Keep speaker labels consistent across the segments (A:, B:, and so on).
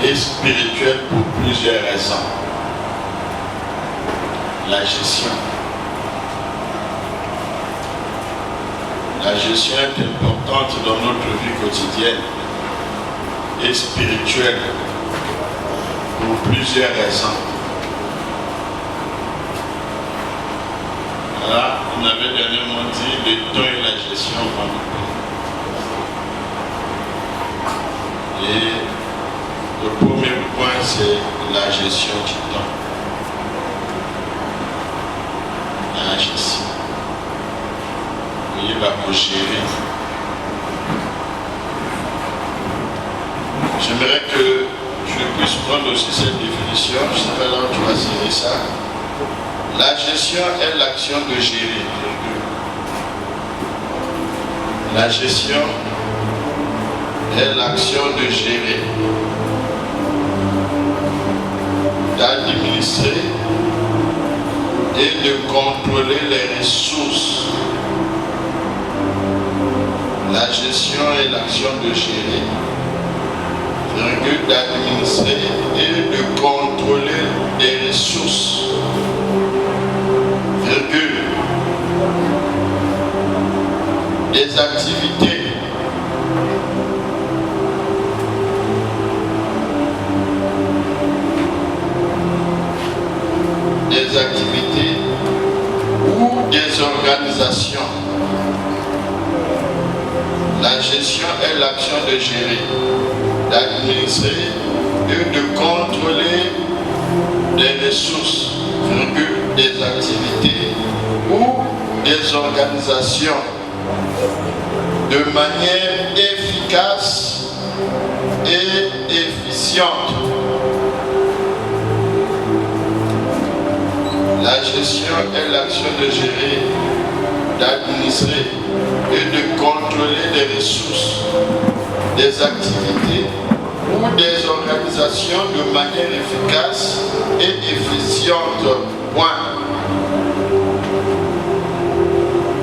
A: et spirituel pour plusieurs raisons. La gestion. La gestion est importante dans notre vie quotidienne et spirituelle pour plusieurs raisons. Là, on avait dernièrement dit le temps et la gestion vont nous prendre. Et le premier point, c'est la gestion du temps. La gestion. Il va pour gérer. J'aimerais que je puisse prendre aussi cette définition. Je ne sais pas là où tu vas serrer ça. La gestion est l'action de gérer. La gestion est l'action de gérer, d'administrer et de contrôler les ressources. La gestion est l'action de gérer, d'administrer et de contrôler les ressources. Des activités ou des organisations. La gestion est l'action de gérer, d'administrer et de contrôler des ressources, des activités ou des organisations de manière efficace et efficiente. La gestion est l'action de gérer, d'administrer et de contrôler des ressources, des activités ou des organisations de manière efficace et efficiente. Point.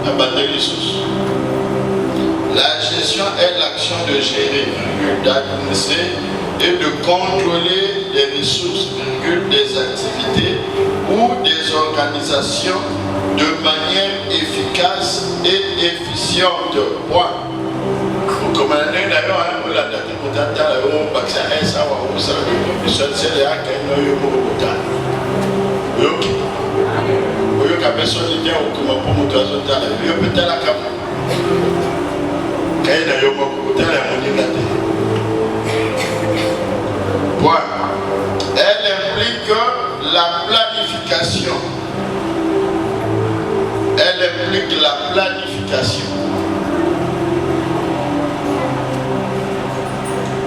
A: Abattre les ressources. La gestion est l'action de gérer, d'administrer et de contrôler les ressources, des activités ou des organisations de manière efficace et efficiente. Point. Comme on a dit d'ailleurs, on l'a dit, on a dit, on a elle implique la planification. Elle implique la planification.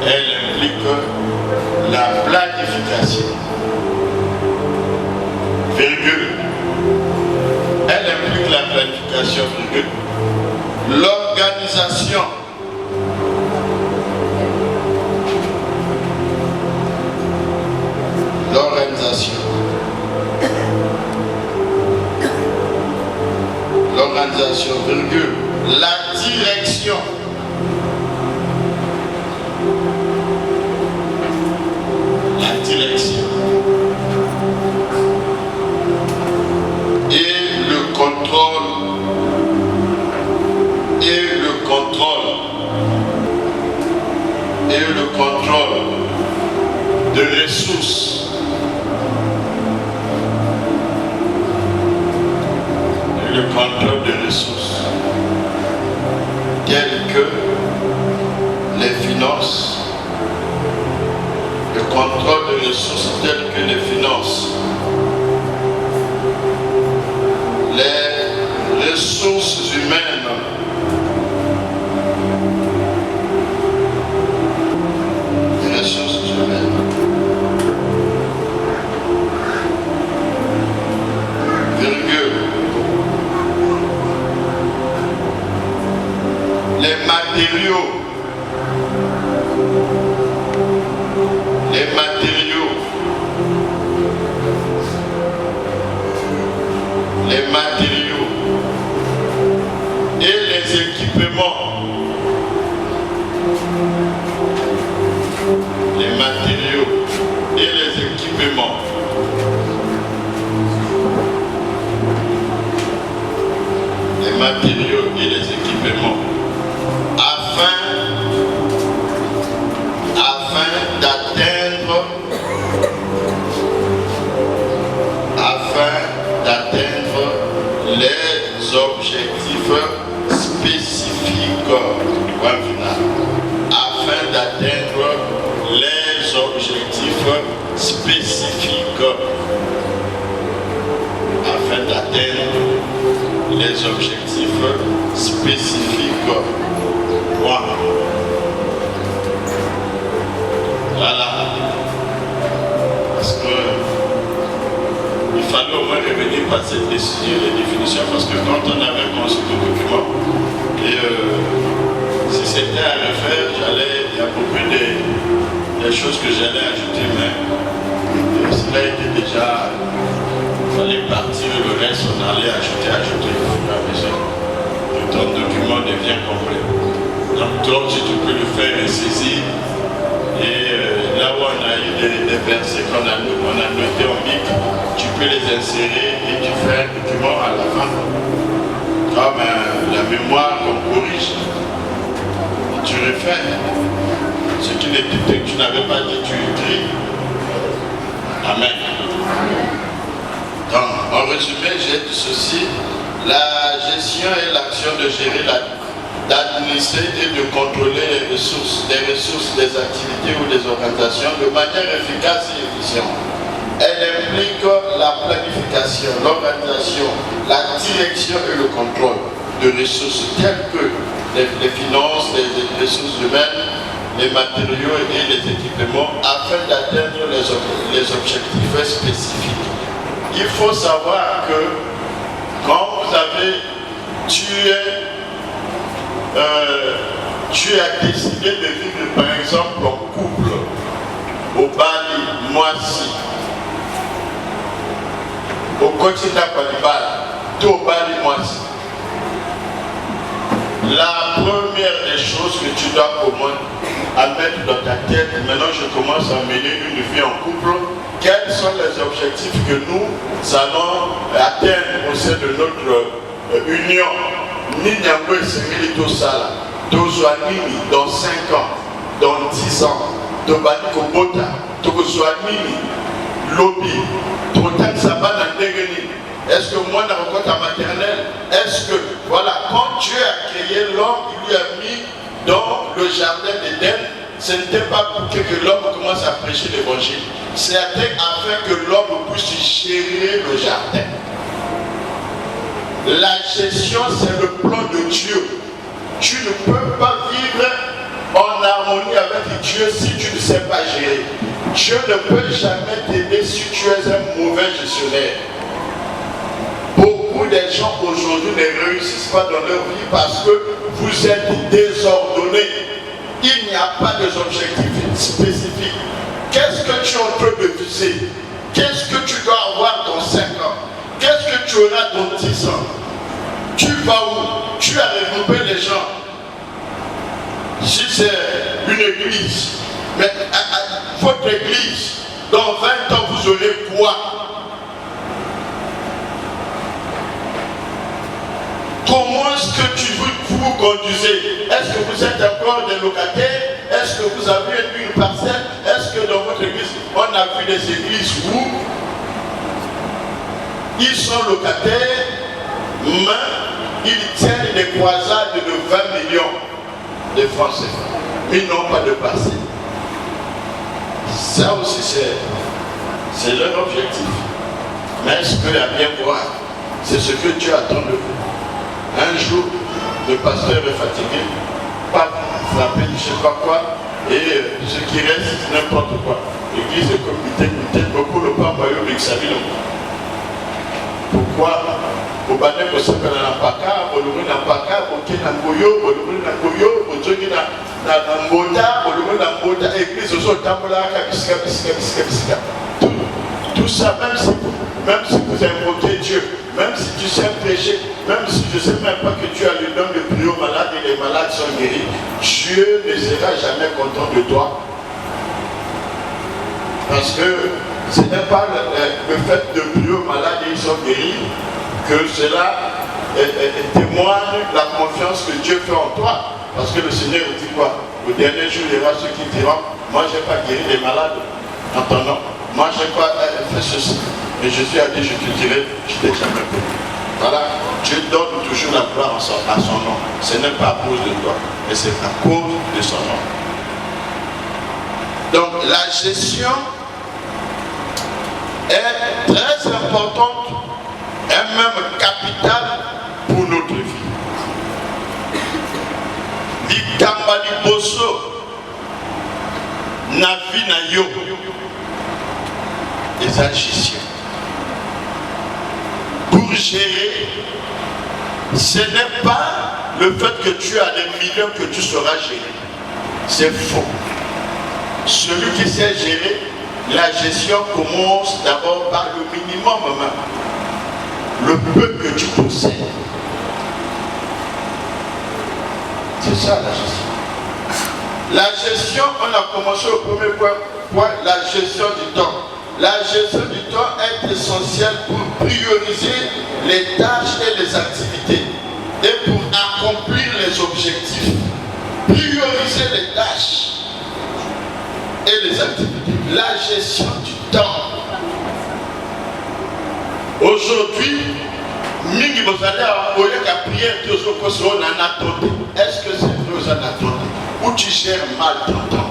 A: Elle implique la planification. Virgule. Elle implique la planification, virgule. L'organisation. L'organisation. L'organisation, virgule. La direction. La direction. Et le contrôle. Et le contrôle. Et le contrôle de ressources. Et le contrôle de ressources telles que les finances. Le contrôle de ressources telles que les finances. Les ressources humaines. Les ressources humaines. Virgule. Les matériaux. Les matériaux. Les matériaux. Et et les équipements. Les matériaux et les équipements. Afin d'atteindre les objectifs spécifiques. Point final. Afin d'atteindre les objectifs spécifiques. Afin d'atteindre les objectifs spécifiques. Point. Voilà. Parce que il fallait au moins revenir par cette définition, parce que quand on avait conçu le document, et si c'était à refaire, il y a beaucoup de choses que j'allais ajouter, mais cela était déjà, il fallait partir, le reste on allait ajouter, et ton document devient complet. Donc toi, si tu peux le faire et saisir, et là où on a eu des versets qu'on a notés en bic, tu peux les insérer et tu fais un document à la fin. Comme la mémoire qu'on corrige. Et tu refais. Ce qui n'était que tu n'avais pas dit, tu écris. Amen. Donc, en résumé, j'ai dit ceci. La gestion et l'action de gérer d'administrer et de contrôler les ressources, des activités ou des organisations de manière efficace et efficiente. Elle implique la planification, l'organisation, la direction et le contrôle de ressources telles que les finances, les ressources humaines, les matériaux et les équipements afin d'atteindre les objectifs spécifiques. Il faut savoir que quand vous avez tu as décidé de vivre par exemple en couple au Bali, Moissi, au quotidien Palibal, tout au Bali, Moissi. La première des choses que tu dois au moins mettre dans ta tête, maintenant je commence à mener une vie en couple, quels sont les objectifs que nous allons atteindre au sein de notre union. Ninyangwe Semilito Sala, Tozwanini dans 5 ans, dans 10 ans, Tobani Kobota, Tozwanini, Lobby, Totan Sabana Ndegeni. Est-ce que moi, dans le côté maternel, est-ce que, voilà, quand Dieu a créé l'homme, il lui a mis dans le jardin d'Éden, ce n'était pas pour que l'homme commence à prêcher l'évangile, c'était afin que l'homme puisse gérer le jardin. La gestion, c'est le plan de Dieu. Tu ne peux pas vivre en harmonie avec Dieu si tu ne sais pas gérer. Dieu ne peut jamais t'aider si tu es un mauvais gestionnaire. Beaucoup de gens aujourd'hui ne réussissent pas dans leur vie parce que vous êtes désordonnés. Il n'y a pas d'objectifs spécifiques. Qu'est-ce que tu es en train de viser? Qu'est-ce que tu dois avoir dans 5 ans? Qu'est-ce que tu auras dans 10 ans? Tu vas où? Tu as regroupé les gens. Si c'est une église, mais votre église, dans 20 ans, vous aurez quoi? Comment est-ce que vous conduisez? Est-ce que vous êtes encore des locataires? Est-ce que vous avez une parcelle? Est-ce que dans votre église, on a vu des églises où ils sont locataires, mais ils tiennent des croisades de 20 millions de francs CFA. Ils n'ont pas de parcelle. Ça aussi, c'est leur objectif. Mais ce qu'il y a bien voir, c'est ce que Dieu attend de vous. Un jour, le pasteur est fatigué, pas frappé, je ne sais pas quoi, et ce qui reste, c'est n'importe quoi. L'église est comité, beaucoup le pas moyen de l'examiner. Pourquoi? Au Bané, on s'appelle Nampaka, on loue Nampaka, on quitte Namboyo, on loue Namboyo, on joue Namboda, on loue Namboda, église au sol, Tambola, Kabisika. Tout ça, même si vous invoquez Dieu, même si tu sais prêcher, même si je ne sais même pas que tu as le don de prier aux malades et les malades sont guéris, Dieu ne sera jamais content de toi. Parce que ce n'est pas le fait de prier aux malades et ils sont guéris que cela témoigne la confiance que Dieu fait en toi. Parce que le Seigneur dit quoi? Au dernier jour, il y aura ceux qui diront, moi je n'ai pas guéri les malades en ton nom. Moi je n'ai pas fait ceci. Et Jésus a dit, je te dirai, je t'ai jamais fait. Voilà, Dieu donne toujours la gloire à son nom. Ce n'est pas à cause de toi, mais c'est à cause de son nom. Donc la gestion est très importante et même capitale pour notre vie. Likamba liboso na vie na yo des gestion. Pour gérer, ce n'est pas le fait que tu as des millions que tu sauras gérer. C'est faux. Celui qui sait gérer, la gestion commence d'abord par le minimum même. Le peu que tu possèdes. C'est ça la gestion. La gestion, on a commencé au premier point, la gestion du temps. La gestion du temps est essentielle pour prioriser les tâches et les activités et pour accomplir les objectifs. Prioriser les tâches et les activités. La gestion du temps. Aujourd'hui, mingi bozali oyoka prière tozo koso na attendé. Est-ce que c'est vrai aux attendé? Ou tu gères mal ton temps?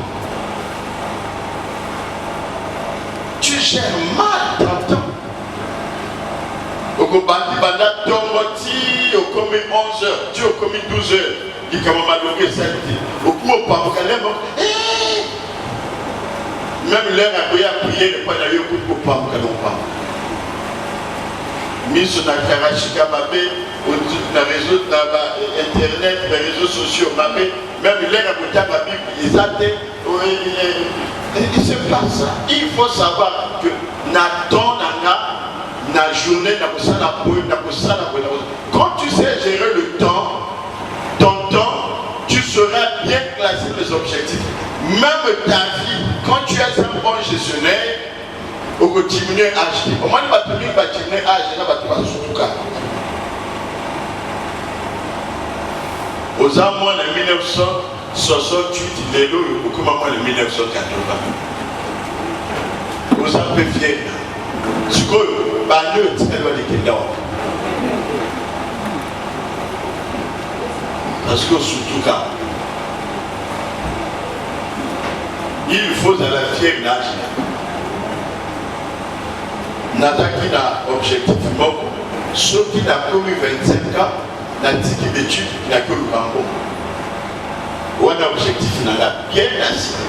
A: Tu gères mal ton temps. Au banda tomboti au commis 11 heures, tu au commis 12 heures. Dit comment malogré ça dit. Au coup au pas au même l'heure à prier n'est pas d'ailleurs pour pas mis na karashika babé na réseau internet, les réseaux sociaux babé, même l'heure à côté babé ils attendent. Il se passe ça. Il faut savoir que na journée quand tu sais gérer le temps, ton temps, tu sauras bien classer les objectifs. Même ta vie, quand tu es un bon gestionnaire, au quotidien âge. Au moins, tu vas diminuer âge, tu vas surtout cas. Aux amours de 1968, il est là, beaucoup moins de 1980. Aux amours fiers. Tu vois, tu es loin de Kenya. Parce que surtout cas, il faut à la fière d'âge. Nazaki n'a objectif moko, ceux qui n'a commis 25 ans, n'a dit qu'il étudie, n'a que le bango. Ou un objectif n'a bien assis.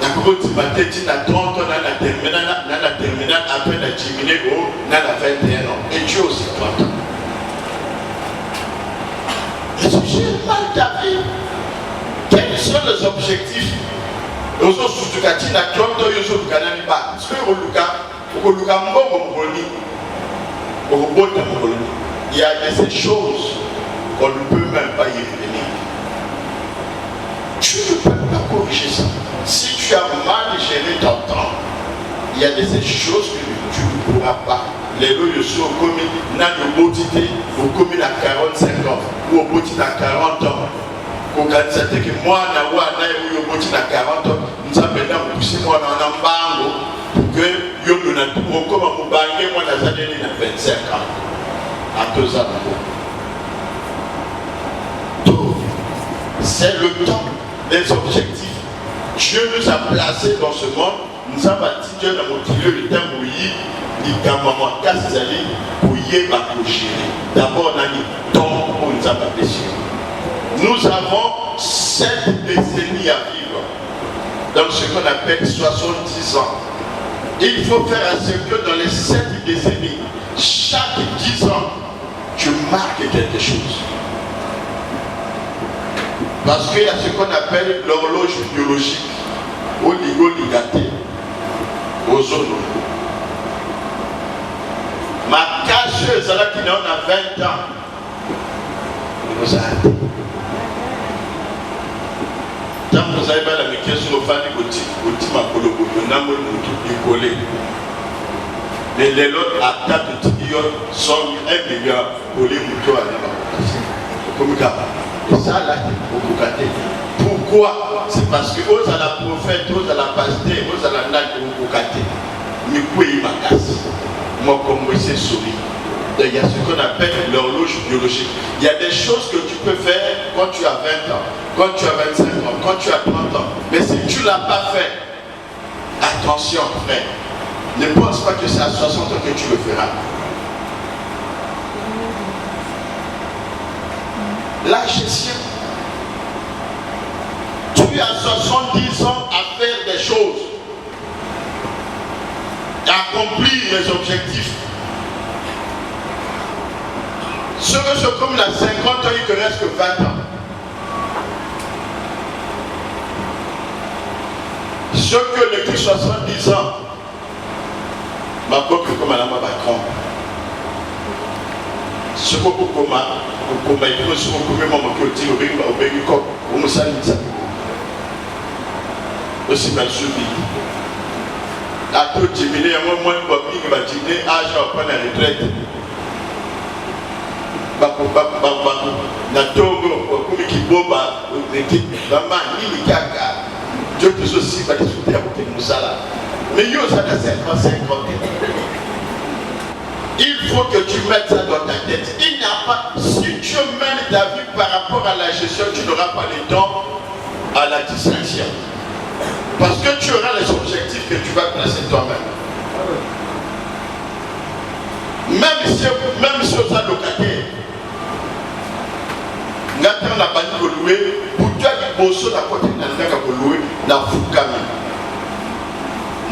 A: N'a que tu m'as dit n'a 30 ans, n'a terminé, après n'a diminué, n'a 21 ans. Et Dieu aussi 30 ans. Et tu gères mal ta vie. Quels sont les objectifs? Il y a des choses qu'on ne peut même pas y revenir. Tu ne peux pas corriger ça. Si tu as mal géré ton temps, il y a des choses que tu ne pourras pas. Les lois sont commis dans le beauté, au commis à 45 ans ou au beauté à 40 ans. Quand c'est que moi, je suis à 40 ans, nous avons poussé moi dans un bango pour que nous ayons comme un bango, moi, dans 25 ans. À 2 ans. Tout, c'est le temps des objectifs. Dieu nous a placés dans ce monde. Nous avons dit Dieu dans mon Dieu, le temps où il y a un moment casse pour y accrocher. D'abord, on a dit temps pour nous apprécier. Nous avons 7 décennies à vivre dans ce qu'on appelle 70 ans. Et il faut faire à ce que dans les 7 décennies, chaque 10 ans, tu marques quelque chose. Parce qu'il y a ce qu'on appelle l'horloge biologique, oligo-ligaté, ozone. Ma cacheuse, là qui en a 20 ans, vous arrêtez. Tant que vous avez pas la métier sur le fan, vous dites ma namoni mutu écolé. Mais les autres attaquent de Tigor sont 1 milliard pour les moutons à la. Et ça là, pourquoi? C'est parce que aux à la prophète, aux à la pasteur, aux à la natte, aux kate. Mais quoi il m'a cassé? Moi comme moi c'est souris. Il y a ce qu'on appelle l'horloge biologique. Il y a des choses que tu peux faire quand tu as 20 ans, quand tu as 25 ans, quand tu as 30 ans. Mais si tu ne l'as pas fait, attention frère, ne pense pas que c'est à 60 ans que tu le feras. La gestion. Tu as 70 ans à faire des choses, à accomplir les objectifs. Ceux comme la 50 ans, il ne reste que 20 ans. Ceux que les 70 ans, ma copine comme Madame Macron. Ce que vous comme il faut se recouper mon côté au Bégu Cop, au Moussalita. Aussi mal suivi. À tout diminuer, un moment de va dîner, âge à prendre la retraite. Na Togo, comme qui boba, maman, ni kaka, Dieu te soucie, va te soutenir pour que nous salons. Mais yo, ça a 50. Il faut que tu mettes ça dans ta tête. Il n'y a pas, si tu mènes ta vie par rapport à la gestion, tu n'auras pas le temps à la distraction. Parce que tu auras les objectifs que tu vas placer toi-même. Même si on a locataire, on a banni le louer, pour toi qui bosse à côté de la louer, na fukami.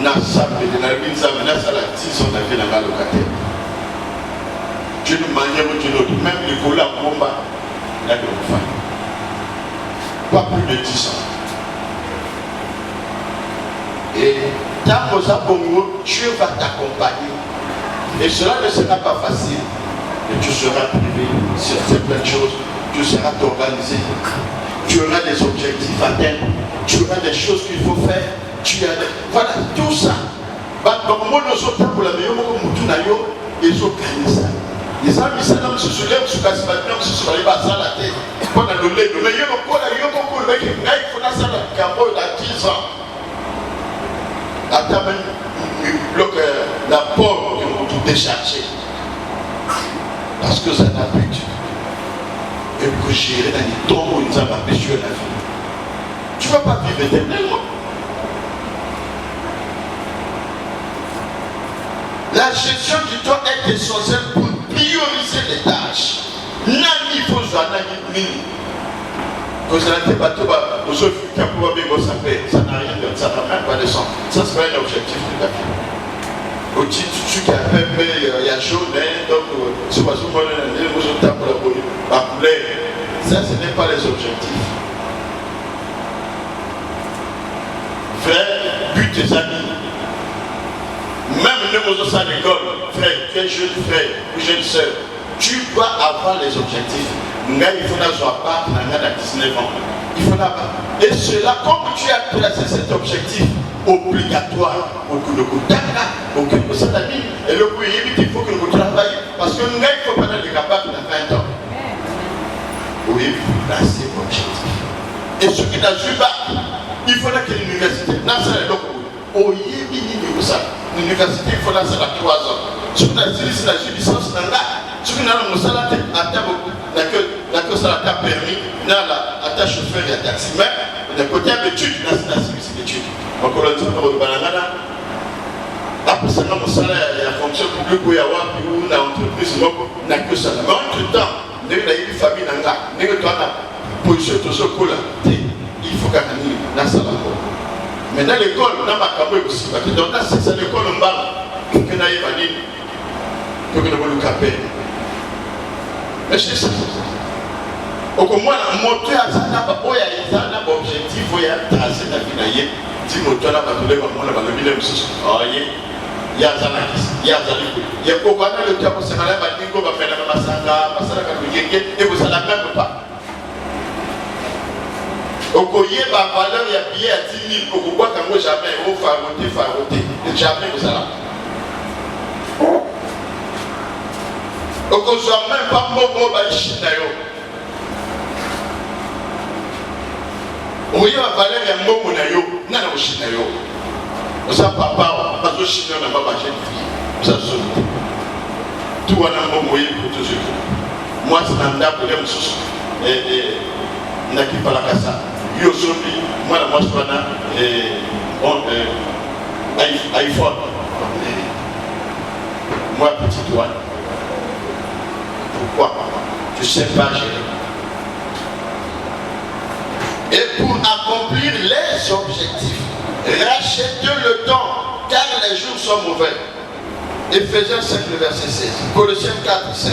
A: Na samedi, na binzame, na salati, on a fait la locataire. D'une manière ou d'une autre, même les collègues à combat, là de faire. Pas plus de 10 ans. Et dans vos abonnés, Dieu va t'accompagner. Et cela ne sera pas facile. Mais tu seras privé sur certaines choses. Tu seras organisé. Tu auras des objectifs à atteindre. Tu auras des choses qu'il faut faire. Voilà, tout ça. Comme moi, nous sommes pour la meilleure, ils ont gagné ça. Les amis, ça se soulèvent sur la sur les bassins la tête. Quand on a le lait, mais il y a beaucoup de mec qui font ça dans 10 ans. Attends, bloque la porte pour tout décharger. Parce que ça n'a plus de. Et pour gérer dans les temps où ils ont empêché la vie. Tu ne vas pas vivre éternellement. La gestion du temps est essentielle pour prioriser les tâches. Nani faut nani. Quand ça n'a pas tout, ça n'a rien de ça, n'a même pas de sens. Ça, c'est pas un objectif de la vie. Au titre, tu qui a fait, il y a jaune, donc, c'est pas souvent le temps pour la police. Ça, ce n'est pas les objectifs. Frère, but tes amis. Même les mots à l'école, frère, tu es jeune frère, ou jeune soeur, tu dois avoir les objectifs. Il faut n'avoir pas à 19 ans. Il faut n'avoir. Et cela, comme tu as placé cet objectif obligatoire, au coup de coup, et le coup, il faut que nous travaillions. Parce que il ne faut pas être capable de 20 ans. Oui, il faut placer l'objectif. Et ce qui n'a pas, il faudra que l'université, l'université, il faut lancer à 3 ans. Ce qui n'a pas la licence, ce qui n'a pas la permis, à ta chauffeur et à taxi. Mais le côté d'études, c'est l'étude. Donc, on a dit que après ça, mon salaire et la fonction publique où il y a une entreprise, n'a que ça. Mais entre-temps, il y a une famille, il y a une position de ce coup-là. Il faut qu'à la salle. Mais dans l'école, dans ma campagne aussi, parce que dans c'est l'école, on va que nous ayons que nous voulons caper. Mais c'est ça. Au moins, moto ya sana ba oya izana ba objectif oya tracé na binaye ti moto na ba tole ba mona ba lobile msusu oye ya sana ya zali ya ko bana le tapo se mala ba dingo ba pena ba masanga basala ka ngenge e bo sala ka pa Okoye ma valeur il y a billet à 10 000. Pourquoi quand moi jamais au faroté. Jamais vous allez. Okozo même pas mobo ba china yo. Oye ma valeur ya mobo na yo. Na na china yo. Osa papa ba zo china na baba jeune fille. Ça saute. Tout wana mobo ye pour tout ce qui. Moi c'est un dame pour les sous. Et n'a qui pas la casa. Yo sobi moi la moi soana iPhone. Moi petit doigt. Pourquoi? Tu ne sais pas gérer. Et pour accomplir les objectifs, rachetez le temps car les jours sont mauvais. Éphésiens 5, le verset 16. Colossiens 4, 5.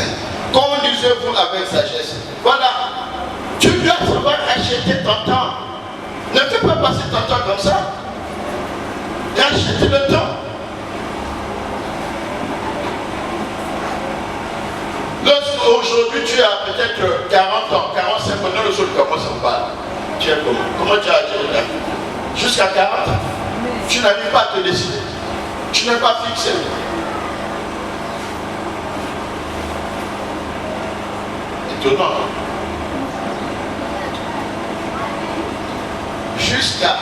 A: Conduisez-vous avec sagesse. Voilà. Tu dois savoir racheter ton temps. Ne fais pas passer ton temps comme ça. Rachète le temps. Aujourd'hui tu as peut-être 40 ans, 45 ans, non le sol commence à parler. Tu es comment? Comment tu as géré ta vie? Jusqu'à 40 ans. Tu n'arrives pas à te décider. Tu n'es pas fixé. Étonnant. Jusqu'à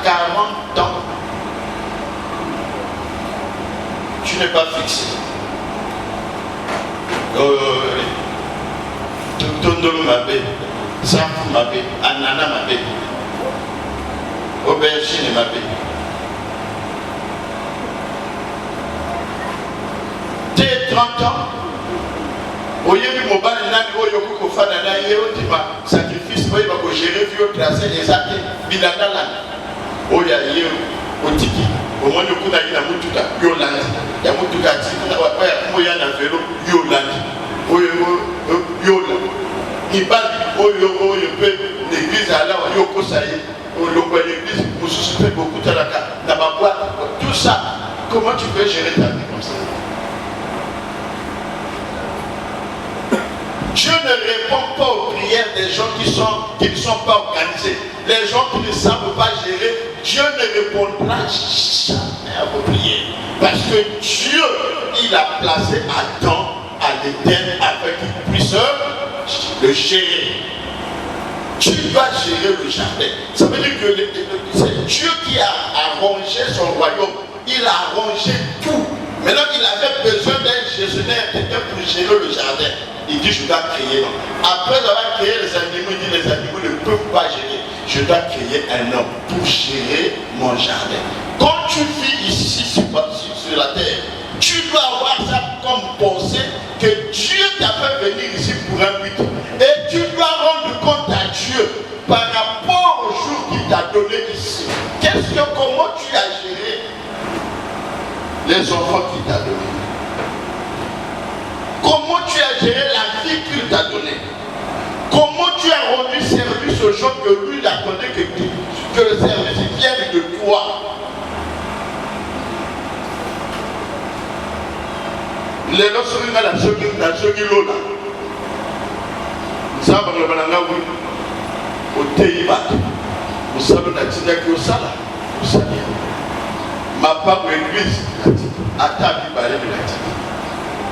A: 40 ans. Tu n'es pas fixé. Tondolo mabe, Safu mabe, Anana mabe, Aubergine mabe. T'es 30 ans, Oyebi mobile nani Oyoku Kofana na Yeotima, sacrifice, Oye va gérer, vieux tracé, exacté, Bilandala, Oya Yeo, Otiki, au moins le coup d'aller à Mutuka, Yolandi, Yamutuka, Moya na vélo, Yolandi, Yola. Ibali oyo peut l'église à la yoko saye au logo l'église pour souffler beaucoup de la tout ça. Comment tu peux gérer ta vie comme ça? Dieu ne répond pas aux prières des gens qui ne sont pas organisés. Les gens qui ne savent pas gérer, Dieu ne répondra jamais à vos prières. Parce que Dieu, il a placé Adam à l'Éden afin qu'il puisse le gérer. Tu dois gérer le jardin. Ça veut dire que c'est Dieu qui a arrangé son royaume. Il a arrangé tout. Maintenant, il avait besoin d'un gestionnaire, quelqu'un pour gérer le jardin. Il dit, je dois créer. Après avoir créé les animaux, il dit, les animaux ne peuvent pas gérer. Je dois créer un homme pour gérer mon jardin. Quand tu vis ici sur la terre, tu dois avoir ça comme pensée que Dieu t'a fait venir ici pour un but. Et tu dois rendre compte à Dieu par rapport au jour qu'il t'a donné ici. Comment tu as géré les enfants qu'il t'a donné? Comment tu as géré la vie qu'il t'a donnée? Comment tu as rendu service aux gens que lui attendait que le service vienne de toi? Les lorsque nous avons la jolie lola, nous avons le balanga au Teiba, nous savons la tina qui au sala, au salia. Ma part de l'église, à table, il parlait de la tina.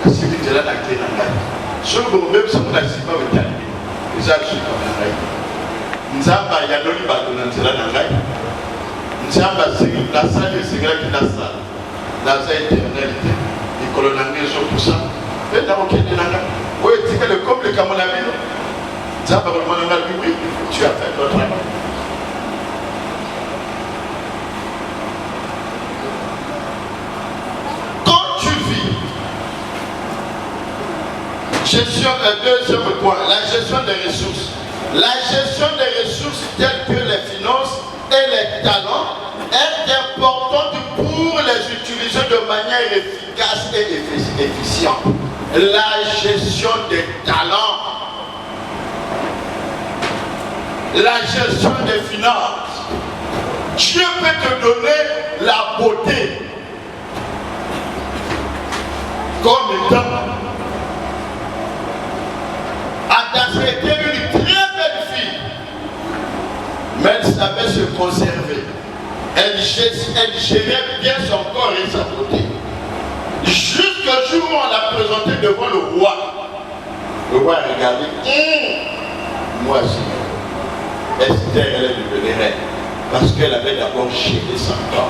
A: La sécurité là, la clé dans la vie. Sur le même, ça nous a dit pas au talibé. Nous avons su comme la vie. Nous avons y a donné pas de l'antenne dans la vie. Nous avons la salle de sécurité qui la salle. La salle éternelle. Colonalisation pour ça. Et là, ok, oui, tu fais le couple comme on a vu. Ça va vraiment dans oui, tu as fait ton travail. Quand tu vis, gestion, deuxième point, la gestion des ressources. La gestion des ressources telles que les finances et les talents est importante pour les utiliser de manière efficace et efficiente. La gestion des talents, la gestion des finances. Dieu peut te donner la beauté comme étant Ada était une très belle fille. Mais elle savait se conserver. Elle gérait bien son corps et sa beauté. Jusqu'au jour où on l'a présentée devant le roi. Le roi a regardé. Moi aussi. Esther, elle est devenue reine. Parce qu'elle avait d'abord géré son corps.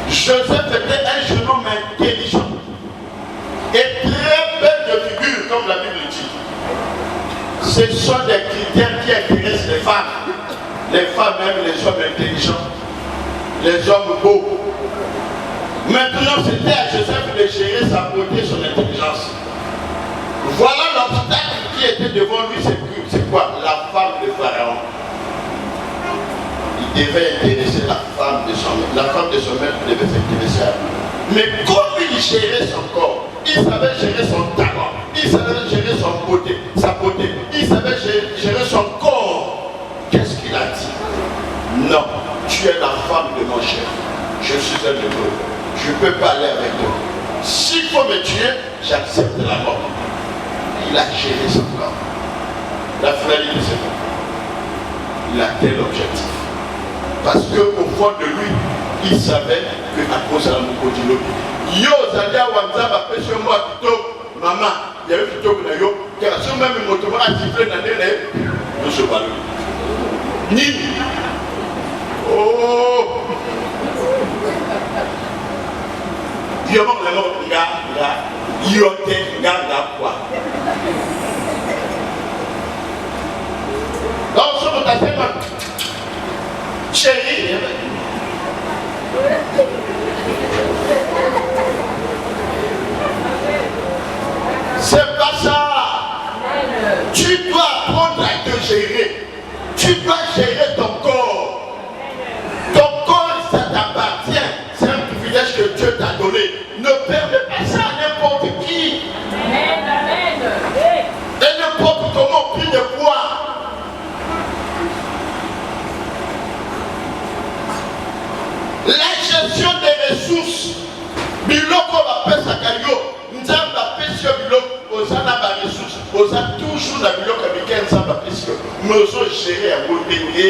A: Joseph était un jeune homme intelligent et très belle de figure, comme la Bible dit. Ce sont des critères qui intéressent les femmes. Les femmes aiment les hommes intelligents, les hommes beaux. Maintenant, c'était à Joseph de gérer sa beauté et son intelligence. Voilà l'obstacle qui était devant lui, c'est quoi? La femme de Pharaon. Il devait intéresser la femme de son maître. La femme de son maître devait s'intéresser à lui. Mais comme il gérait son corps, il savait gérer son talent, il savait gérer sa beauté, il savait gérer son corps. Qu'est-ce qu'il a dit? Non, tu es la femme de mon chef. Je suis un heureux. Je ne peux pas aller avec toi. S'il faut me tuer, j'accepte la mort. Il a géré son corps. La finalité, c'est quoi? Il a tel objectif. Parce qu'au fond de lui, il savait qu'à cause de la Moukotilo, yo, Zadia Wanzaba, pêche moi plutôt, maman, il y avait plutôt que yo, car si même le motoba a sifflé dans les lèvres, nous se parlons. Nini. Oh! Diamant, la mort, yote, quoi. Donc, ce que tu as fait, chérie, c'est pas ça. Tu dois apprendre à te gérer. Tu dois gérer ton corps. Ton corps, ça t'appartient. C'est un privilège que Dieu t'a donné. Ne permets pas ça à n'importe qui. Et n'importe comment, plus de quoi. La gestion des ressources. Biloko va faire sa carrière. Nzamba pesio biloko. Osana ba ressources. Osa toujours la biloko avec Nzamba pesio. Mais oso gérer à côté ni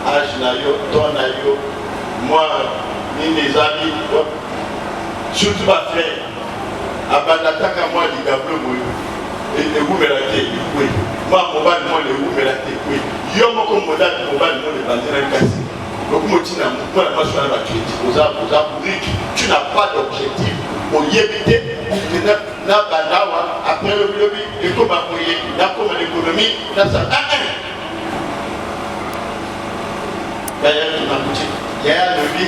A: âge na yo, ton na yo, moi, ni mes amis, surtout ma frère. Abanataka moi di gablo moyo. Et vous me la tête, oui. Moi, mon bal, moi, les vous me la tête, oui. Yo, moi, comme mon date, mon bal, moi, les bandits, cassé. Donc, moi, tu n'as pas d'objectif pour y éviter après le lobby, et comme appuyer, comme l'économie, ça. D'ailleurs, il m'a dit, il y a un lobby,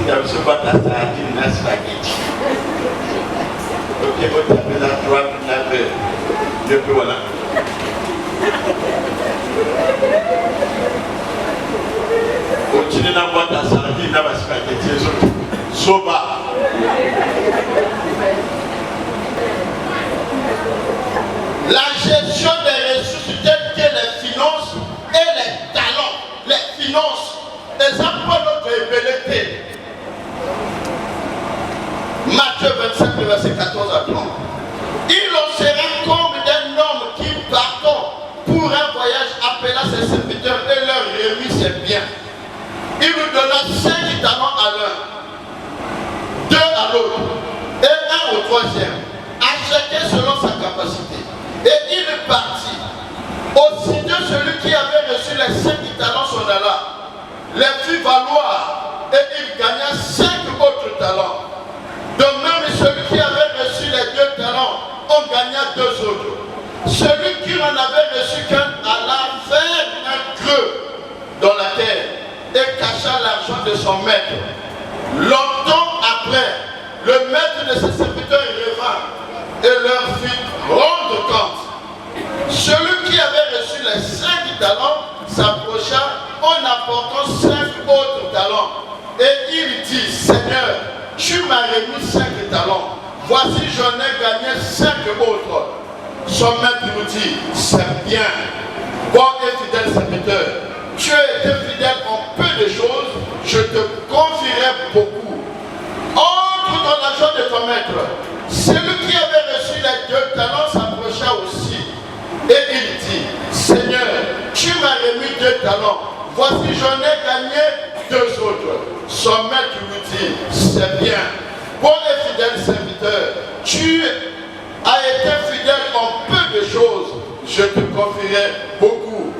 A: il y a ce bâtard, il y a un spaghetti. Ok, vous avez la droite, vous avez le peu, voilà. Continuez dans votre assemblée, dans votre spaghetti, les autres. Soba. La gestion des ressources telles que les finances et les talents. Les finances, exemple notre ébélité. Matthieu 25, verset 14 à 30. Il en sera comme d'un homme qui partant pour un voyage appela ses serviteurs et leur remit ses biens. Il lui donna 5 talents à l'un, 2 à l'autre et 1 au troisième, à chacun selon sa capacité. Et il partit. Aussitôt celui qui avait reçu les 5 talents s'en alla, les fit valoir et il gagna 5 autres talents. De même, celui qui avait reçu les 2 talents en gagna 2 autres. Celui qui n'en avait reçu qu'un alla faire un creux dans la terre et cacha l'argent de son maître. Longtemps après, le maître de ses serviteurs revint et leur fit rendre compte. Celui qui avait reçu les 5 talents s'approcha en apportant 5 autres talents. Et il dit, Seigneur, tu m'as remis 5 talents. Voici, j'en ai gagné 5 autres. Son maître nous dit, c'est bien. Bon et fidèle serviteur, tu as été fidèle en peu de choses, je te confierai beaucoup. Entre dans l'argent de ton maître. Celui qui avait reçu les 2 talents s'approcha aussi. Et il dit, Seigneur, tu m'as remis 2 talents. Voici, j'en ai gagné 2 autres. Son maître lui dit, c'est bien. Bon et fidèle serviteur, tu as été fidèle en peu de choses. Je te confierai beaucoup.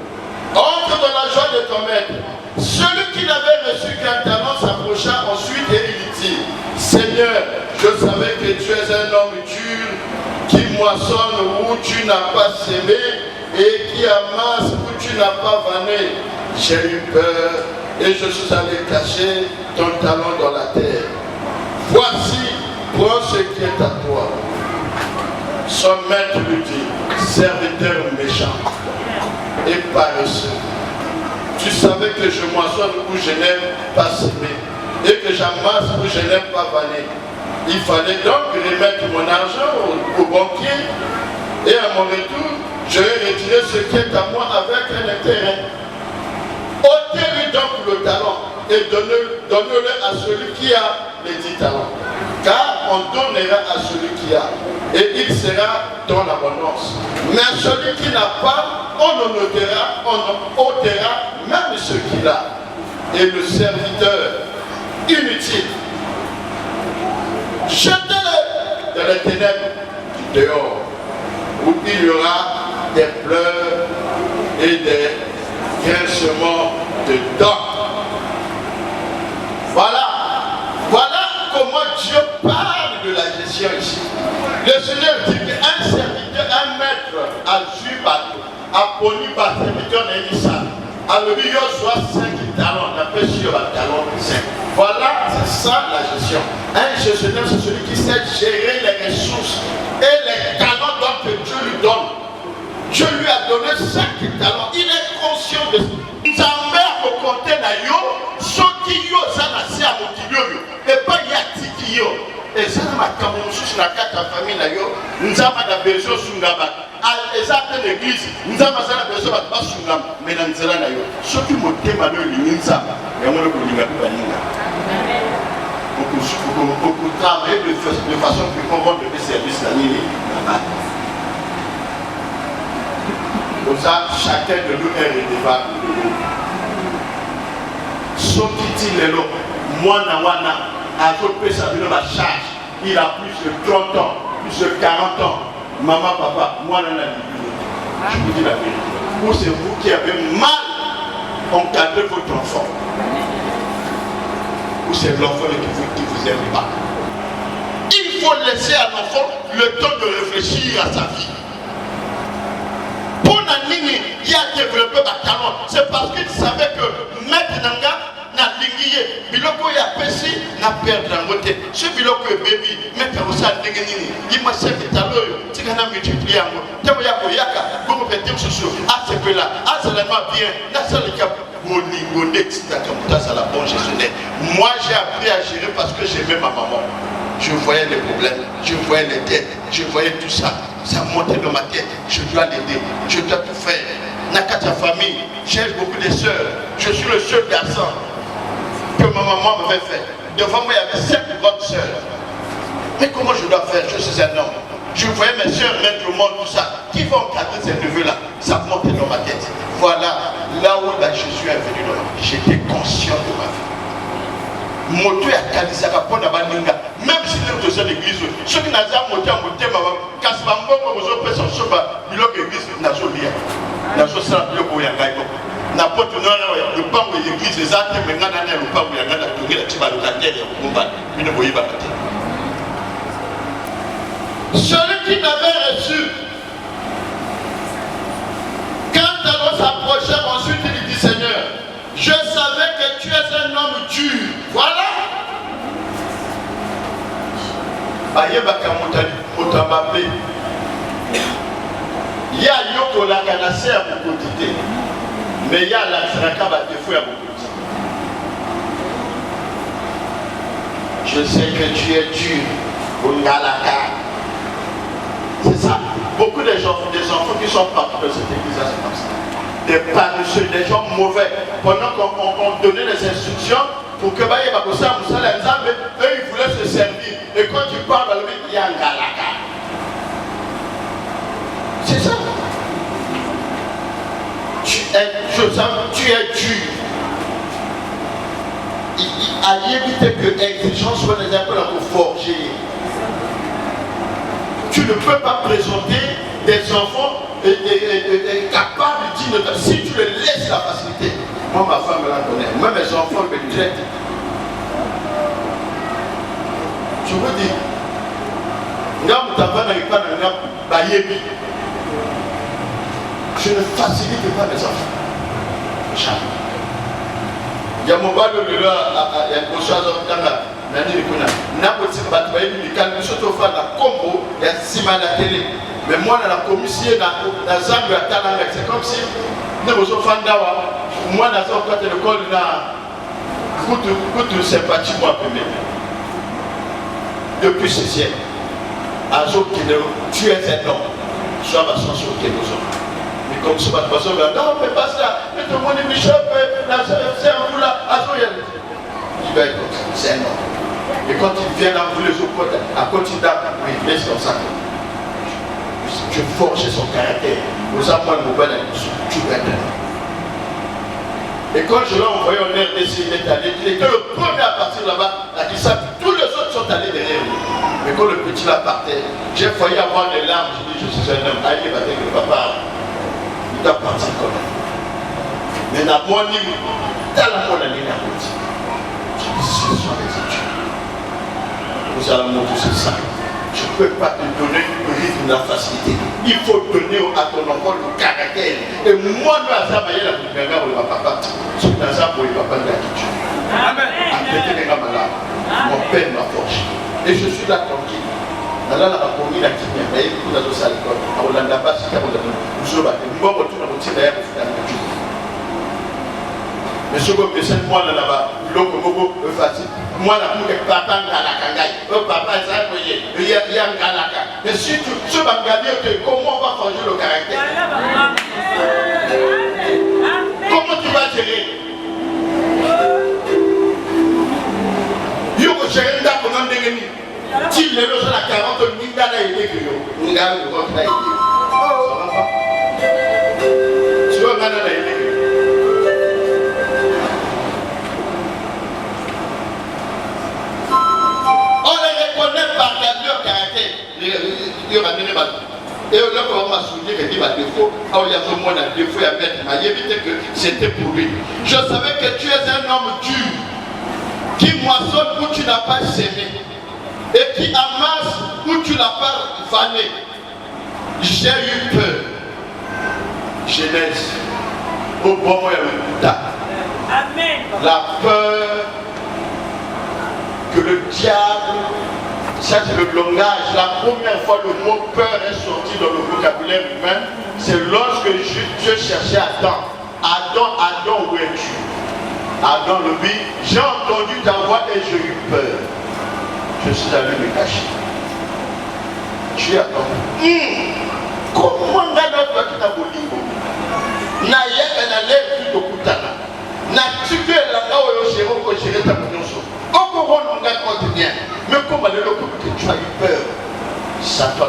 A: Entre dans la joie de ton maître. Celui qui n'avait reçu qu'un talent s'approcha ensuite et il dit, Seigneur, je savais que tu es un homme dur, qui moissonne où tu n'as pas sémé et qui amasse où tu n'as pas vanné. J'ai eu peur et je suis allé cacher ton talent dans la terre. Voici, prends ce qui est à toi. Son maître lui dit, serviteur méchant et paresseux, tu savais que je moissonne où je n'aime pas semer et que j'amasse où je n'aime pas vanner. Il fallait donc remettre mon argent au banquier et à mon retour, je vais retirer ce qui est à moi avec un intérêt. Ôtez-lui donc le talent et donnez-le à celui qui a les 10 talents. Car on donnera à celui qui a et il sera dans l'abondance. Mais à celui qui n'a pas, on ôtera même ce qu'il a. Et le serviteur inutile, jetez-le dans les ténèbres dehors, où il y aura des pleurs et des grincements de dents. Voilà comment Dieu parle de la gestion ici. Le Seigneur dit qu'un serviteur, un maître, a su bateau, a poni par serviteur d'Elissa. Alors il y a soit 5 talents, d'après sur un talent de 5. Voilà, c'est ça la gestion. Un gestionnaire, c'est celui qui sait gérer les ressources et les talents que Dieu lui donne. Dieu lui a donné 5 talents. Il est conscient de ça. Nzambe akokonte na yo, soki yo zanasi amokili yo, et pas yatiki yo. Et ça m'a camouflé na kata famille na yo, nzamba na besoin sungaba. Exacte l'église, nzamba za na besoin ba sungaba, mais na nzela na yo. Soki motema no linzamba, ya mona ko linga ba linga. Beaucoup travailler de façon plus convaincante de service la nuit. Comme ça, chacun de nous est redevable de nous. Sokiti lelo, mwana a fait sa vie dans la charge. Il a plus de 30 ans, plus de 40 ans. Maman, papa, moi, je vous dis la vérité. Ou c'est vous qui avez mal encadré votre enfant. Ou c'est l'enfant qui vous aime pas. Il faut laisser à l'enfant le temps de réfléchir à sa vie. Pour Nanini, il a développé ma talent. C'est parce qu'il savait que Maître Nanga n'a lingué. Biloko ya pesi n'a perdu la beauté. Ce biloko est baby, Maître Rosa Ningini. Il m'a servi talent. Tu as multiplié à moi. Tu as yaka, comme fait des choses. Ah, c'est que là. Ah, c'est vraiment bien. Là, c'est le cap. Moi, j'ai appris à gérer parce que j'aimais ma maman. Je voyais les problèmes, je voyais les dettes, je voyais tout ça. Ça montait dans ma tête. Je dois l'aider, je dois tout faire. Nakata famille, j'ai beaucoup de soeurs. Je suis le seul garçon que ma maman m'avait fait. Devant moi, il y avait 5 grandes soeurs. Mais comment je dois faire? Je suis un homme. Je voyais mes soeurs mettre au monde tout ça. Qui vont encadrer ces neveux-là? Ça montait dans ma tête. Voilà, là où Jésus est venu dans ma vie. J'étais conscient de ma vie. Moto ya kalisaka pona baninga même si les autres l'église ceux qui n'ont pas moto à moto maman kasbambo bozo pesa soba biloko église nazo lia nazo sala biloko ya ngai na poto na le pango l'église ezate mengana na le pango ya ngana tongela tiba locataire ya kumba bino boyiba kate. Celui qui n'avait reçu quand alors s'approchait ensuite il dit Seigneur, je savais que tu es un homme dur. Voilà. Ayebaka motambambe. Ya yoko la kanase à beaucoup de mais ya la saraka ba défaut à beaucoup. Je sais que tu es dur. C'est ça. Beaucoup de gens, des enfants qui sont partis de cette église, c'est comme ça. Des paresseux, des gens mauvais. Pendant qu'on donnait les instructions pour que Baye Bakosa Moussa Nzambe, eux ils voulaient se servir. Et quand tu parles, il y a un galaka. C'est ça. tu es dur. À éviter que l'exigence soit des appels à vous forger. Tu ne peux pas présenter des enfants capables dignes de si tu les laisses la facilité. Moi, ma femme la connaît. Moi, mes enfants me traitent. Je vous dis, je ne facilite pas mes enfants. Jamais. Il y a mon bal de là, il y a quelque chose dans la combo, il y a Sima la télé. Mais moi, dans la commission, dans la Zambie, c'est comme si nous avons fait moi, dans l'école, nous sympathie, moi, depuis ce siècle. Tu es un homme, soit ma chance au Kénozo. Mais comme ce matin, non, mais pas ça, mais tout le monde est bishop, c'est un bout là, c'est un homme. Et quand il vient dans les autres, à côté d'Arc, il laisse comme ça. Je forge son caractère. Nous avons le mobile tu vas être. Et quand je l'ai envoyé en RDC, il était le premier à partir là-bas, à qui ça, tous les autres sont allés derrière lui. Mais quand le petit là partait, j'ai failli avoir des larmes, je dis, je suis un homme, allez, avec le papa, il doit partir quand même. Mais dans mon niveau, dans la bonne année, je dis, ce sont les études. Nous allons montrer ça. Je ne peux pas te donner le rythme de la facilité. Il faut donner à ton enfant le caractère. Et moi, nous avons la papa. Je suis dans un pour le papa de la culture. Mon père m'a forgé. Et je suis là tranquille. Là, la commis la qui vient. Et vous avez ça à l'école. On l'a pas si vous avez nous moi, je suis là. Mais ce que je moi là-bas, l'eau facile. Moi, là, pour que papa n'galaka, papa, ça, il y a un galaka. Mais si tu vas regarder, comment on va changer le caractère? Comment tu vas gérer? Il faut gérer un gars comme un dégueulasse. Si les gens à 40 000 gars là, il est que nous gars, nous rentrons là, il est. Ça va pas? Tu vois, gars là, il est. Par leur caractère, il y aura des débats. Et là, on m'a souligné qu'il y a des défauts. Il y a au moins un défaut à mettre. Il m'a évité que c'était pour lui. Je savais que tu es un homme dur qui moissonne où tu n'as pas sémé et qui amasse où tu n'as pas fané. J'ai eu peur. Genèse. Au bon moment, Amen. La peur que le diable. Ça c'est le langage. La première fois le mot peur est sorti dans le vocabulaire humain, c'est lorsque Dieu cherchait Adam. Adam, où es-tu? Adam le dit, j'ai entendu ta voix et j'ai eu peur. Je suis allé me cacher. Tu es Adam. Comment on a notre qui t'a voulu? Naïe, elle a l'air plus de Koutana. N'a-tu que la là où je gérer ta connaissance? Mais comme tu as eu peur, ça toi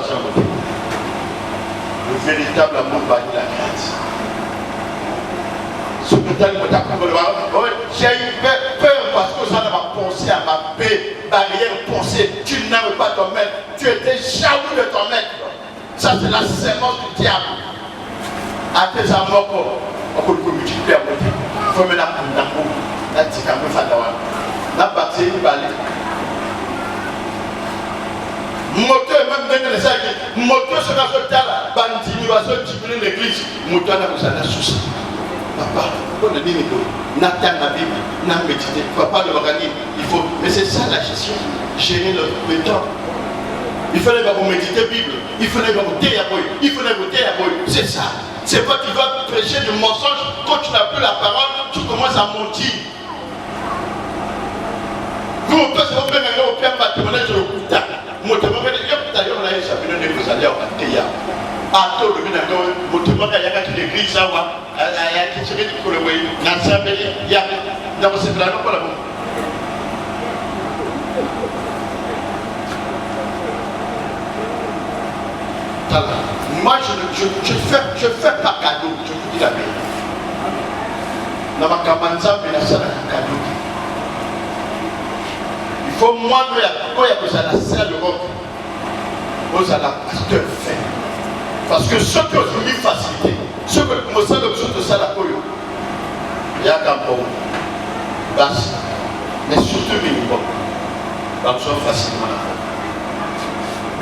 A: le véritable amour va la grâce. J'ai eu peur parce que ça m'a pensé à ma paix, barrière pensée. Tu n'aimes pas ton maître, tu étais jaloux de ton maître. Ça c'est la sémence du diable. À tes amours, on peut le multiplier à côté. Il faut me la petite amour fadawa. La partie est balée. Moteur même dans les sacs, moteur sur la soltale, bandini va se diminuer l'église, moteur n'a pas de souci. Papa, on a dit Nathan la Bible, n'a médité, papa le organise, il faut. Mais c'est ça la gestion, gérer le temps. Il fallait vous méditer la Bible, il fallait vous voter à boy, il fallait voter à boy. C'est ça. C'est pas que tu vas prêcher du mensonge, quand tu n'as plus la parole, tu commences à mentir. Vous pouvez vous faire au père patronage sur le couteau. Moi, je me dis, d'ailleurs, là, ça fait une fois, aller à Théa. À tout le monde, je me dis, il y a une église, ça va. Il y a une église pour le way. Il y a dans ce plan, pas là. Moi, je fais pas cadeau, je vous dis la vérité. na makamanza mais na sala cadeau. Il faut moi que ça la salle de rock. Vous allez pasteur fait. Parce que ceux qui ont mis facilité, ceux qui ont besoin de ça la coyo. Il y a qu'un bon. Mais surtout minimum. Donc ça facilement la fois.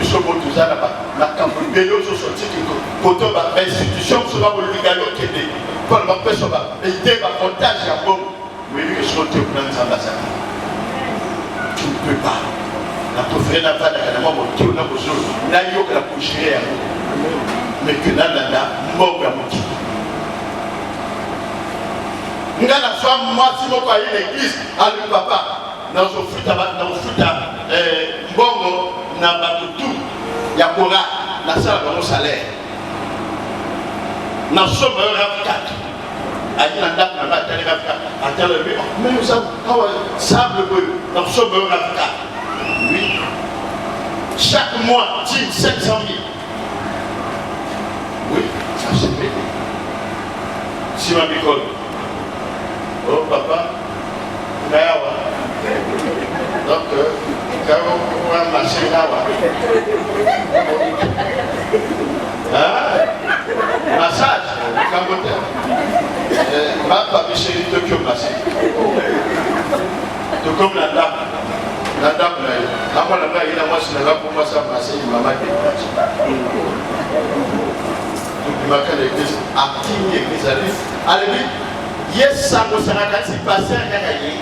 A: Nous sommes tous là-bas. La campagne de l'eau sur ce titre. Pour l'institution, ce va vous le regarder au Québec. Pour le faire ça, l'idée va montage à bon. Oui, je suis au plan de l'ambassade. Tu ne peux pas. La pauvreté n'a pas d'agrément, mon Dieu, n'a pas besoin. N'a eu que la coucherie à vous. Mais que là, mort à mon Dieu. Nous avons soit moi, si vous voyez l'église, à le papa, dans le foot, Mbongo, dans le tout, Yakora, dans la salle de mon salaire. Dans le somme, il y a 4. Il y a un date, il y a mais nous avons sable bleu, dans le somme, il y a 4. Oui. Chaque mois, 500 000. Oui, ça c'est fait. Si ma bicole. Oh papa, Nayawa. Donc, quand on va marcher Nayawa. Hein? Massage, Cambodia. Ma papa, chérie, Tokyo Massage. Tout comme la dame. La dame, là, à moi, là-bas, il a moi, c'est là pour moi, ça massage, maman qui est donc, il m'a fait l'église, à qui l'église a dit, allez, yes, ça me sera quand c'est passé à Kakaï.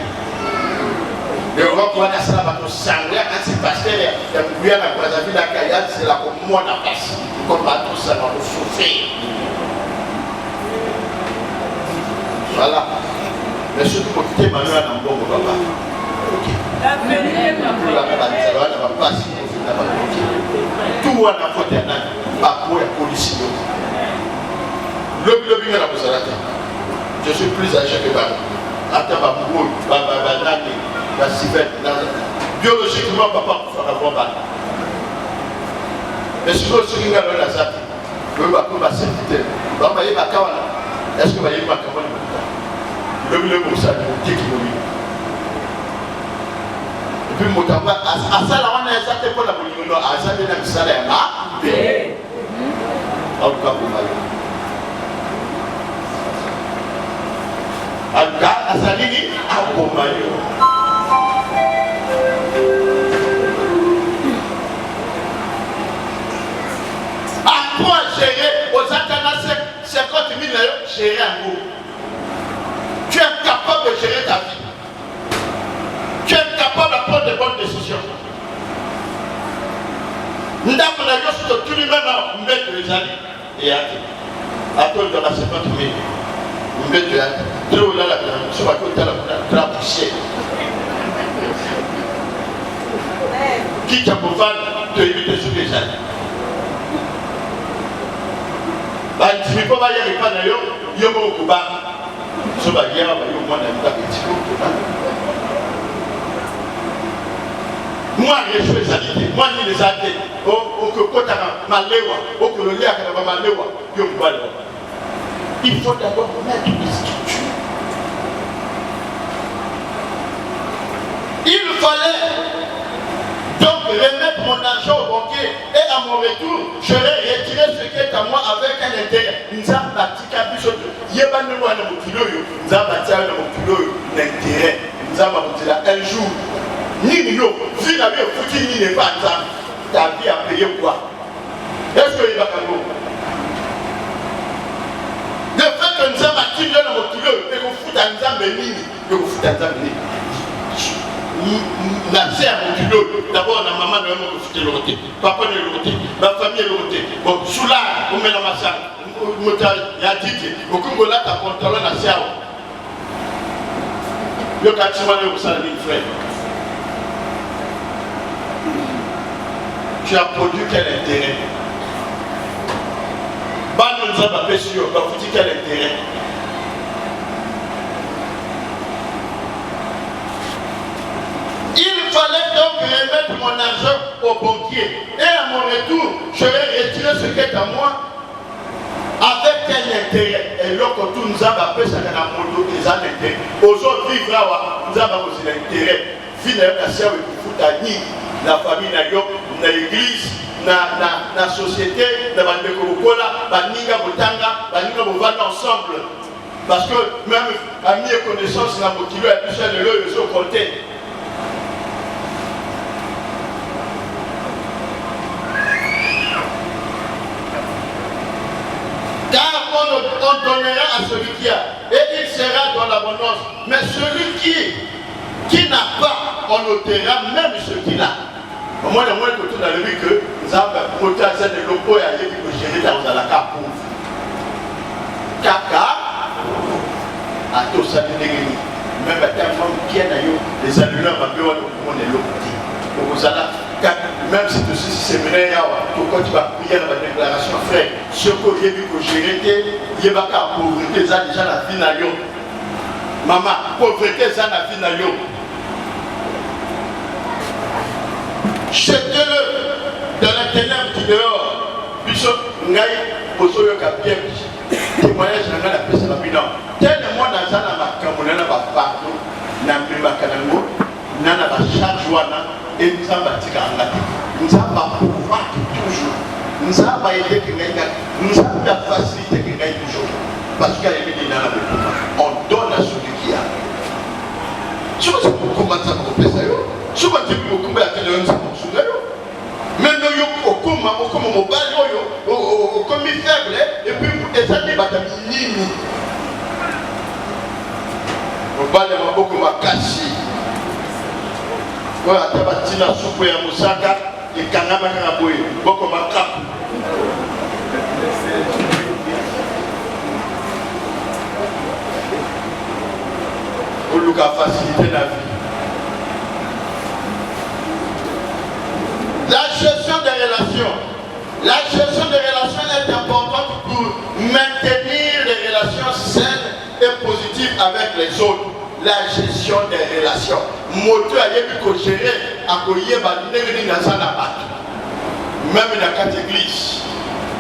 A: Le roi pour la salle, quand c'est passé, il y a beaucoup de la vie d'Akayat, c'est là pour moi, la passe. Comme à tout ça, on va souffrir. Voilà. Mais surtout pour quitter Manuel en bon, papa. Ok. Tout le monde a fait un an, pas pour la police. Je suis plus âgé que Baba. Attends, biologiquement, papa fera bon Baba. Mais si vous avez un peu de ça, vous avez un peu de sécurité. Vous avez un peu de est-ce que vous avez un peu de et puis, Moutamba, à ça, on a ça, c'est pour la police. À ça, il y a un salaire. En tout cas, pour moi. En tout cas, à ça, il y a un bon maillot. À quoi gérer aux Athanas 50 000 €, gérer un mot. Tu es capable de gérer ta vie. Tu es capable de prendre de bonnes décisions. Nous avons tout le monde mettre les années et à toi de la 50 000. Nous mettons trop là, sur la côte de la poussière. Qui t'a pour te éviter sur les années. Tu ne peux pas y aller, il y a un peu de bar. Sur la guerre, il y a au moins un petit peu. Moi, les spécialités, moi, les athées, il faut d'abord mettre des structures. Il fallait donc remettre mon argent au banquier et à mon retour, je vais retirer ce qui est à moi avec un intérêt. Nous avons bâti un jour. Ni nous, si la vie est foutue, ni n'est pas ça, ta vie a payé quoi? Est-ce qu'il va faire le fait que nous avons bâti dans mon kilo, et que vous foutez un zambé, et vous foutez un zambé. La sœur mon kilo, d'abord la maman de mon foutez le côté, papa de le côté, ma famille est le côté. Bon, sous là, on met la massage, il y a dit, au Congo là, tu as contrôlé la sœur. Le quartier, vous savez, frère. Tu as produit quel intérêt? Nous avons pas sûr, vous dites quel intérêt? Il fallait donc remettre mon argent au banquier. Et à mon retour, je vais retirer ce qui est à moi avec quel intérêt?
B: intérêt. Et là, quand tout nous a fait ça, il y a un intérêt. Aujourd'hui, nous avons l'intérêt. Finalement, la famille, l'église, la société, la ensemble. Parce que même à mes connaissances, la motivation est plus de l'eau, ils sont comptés. Car on donnera à celui qui a, et il sera dans l'abondance. Mais celui qui n'a pas, on ôtera même ce qu'il a. Au moins, le moins que tout dans le but que nous avons porté à cette locaux et à l'équipe que gérer dans la carte pauvre. Kaka, à tout ça, même à tellement bien d'ailleurs, les allumeurs va bien on est l'autre. Même si tu sais séminaire, pourquoi tu vas prier dans la déclaration, frère, ce que j'ai vu que j'ai été, il y a pas pauvreté, ça déjà la vie n'a rien. Maman, pauvreté, ça la vie n'a rien. Jetez-le dans la ténèbre du dehors. Bishop, Ngaï, Bosoyo Kapien, témoignage dans la paix, c'est la bilan. Tellement dans la Cameroun, n'a pas partout, n'a pas Kanango, n'a pas charge, et nous avons bâti Kangati. Nous avons pouvoir toujours. Nous avons aidé quelqu'un, nous avons la facilité quelqu'un toujours. Parce qu'il y a des gens qui on donne à celui qui a. Je ne sais pas comment ça va faire ça. Je ne sais pas comment ça va faire ça. Mais nous avons comme mobile, comme faible, et puis les années batamini. Mobile est beaucoup caché. Voilà, tu vas tirer la soupe à Moussaka et Kanama Karaboui, beaucoup de cap. Pour nous faciliter la vie. La gestion des relations. La gestion des relations est importante pour maintenir les relations saines et positives avec les autres. La gestion des relations. Moto a été géré à Koye Bandegri dans la batte. Même dans la carte église,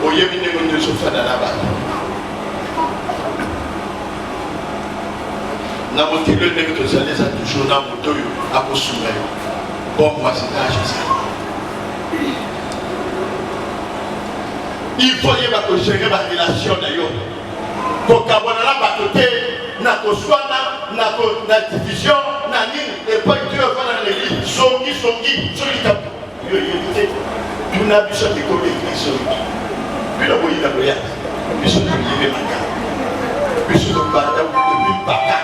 B: au Yémen de Sofa dans la batte. N'a pas été le nègre de Zalé, ça toujours dans Moto à Kosoumé. Bon, moi c'est là, je sais. Il faut y gérer la relation d'ailleurs. Pour qu'à la batte, na koswana na division na nini et pas que dans l'église songi celui tapu yo yété tu n'as plus de côté l'église puis la boyi na boya puis ce que il est manga puis ce que banda depuis baka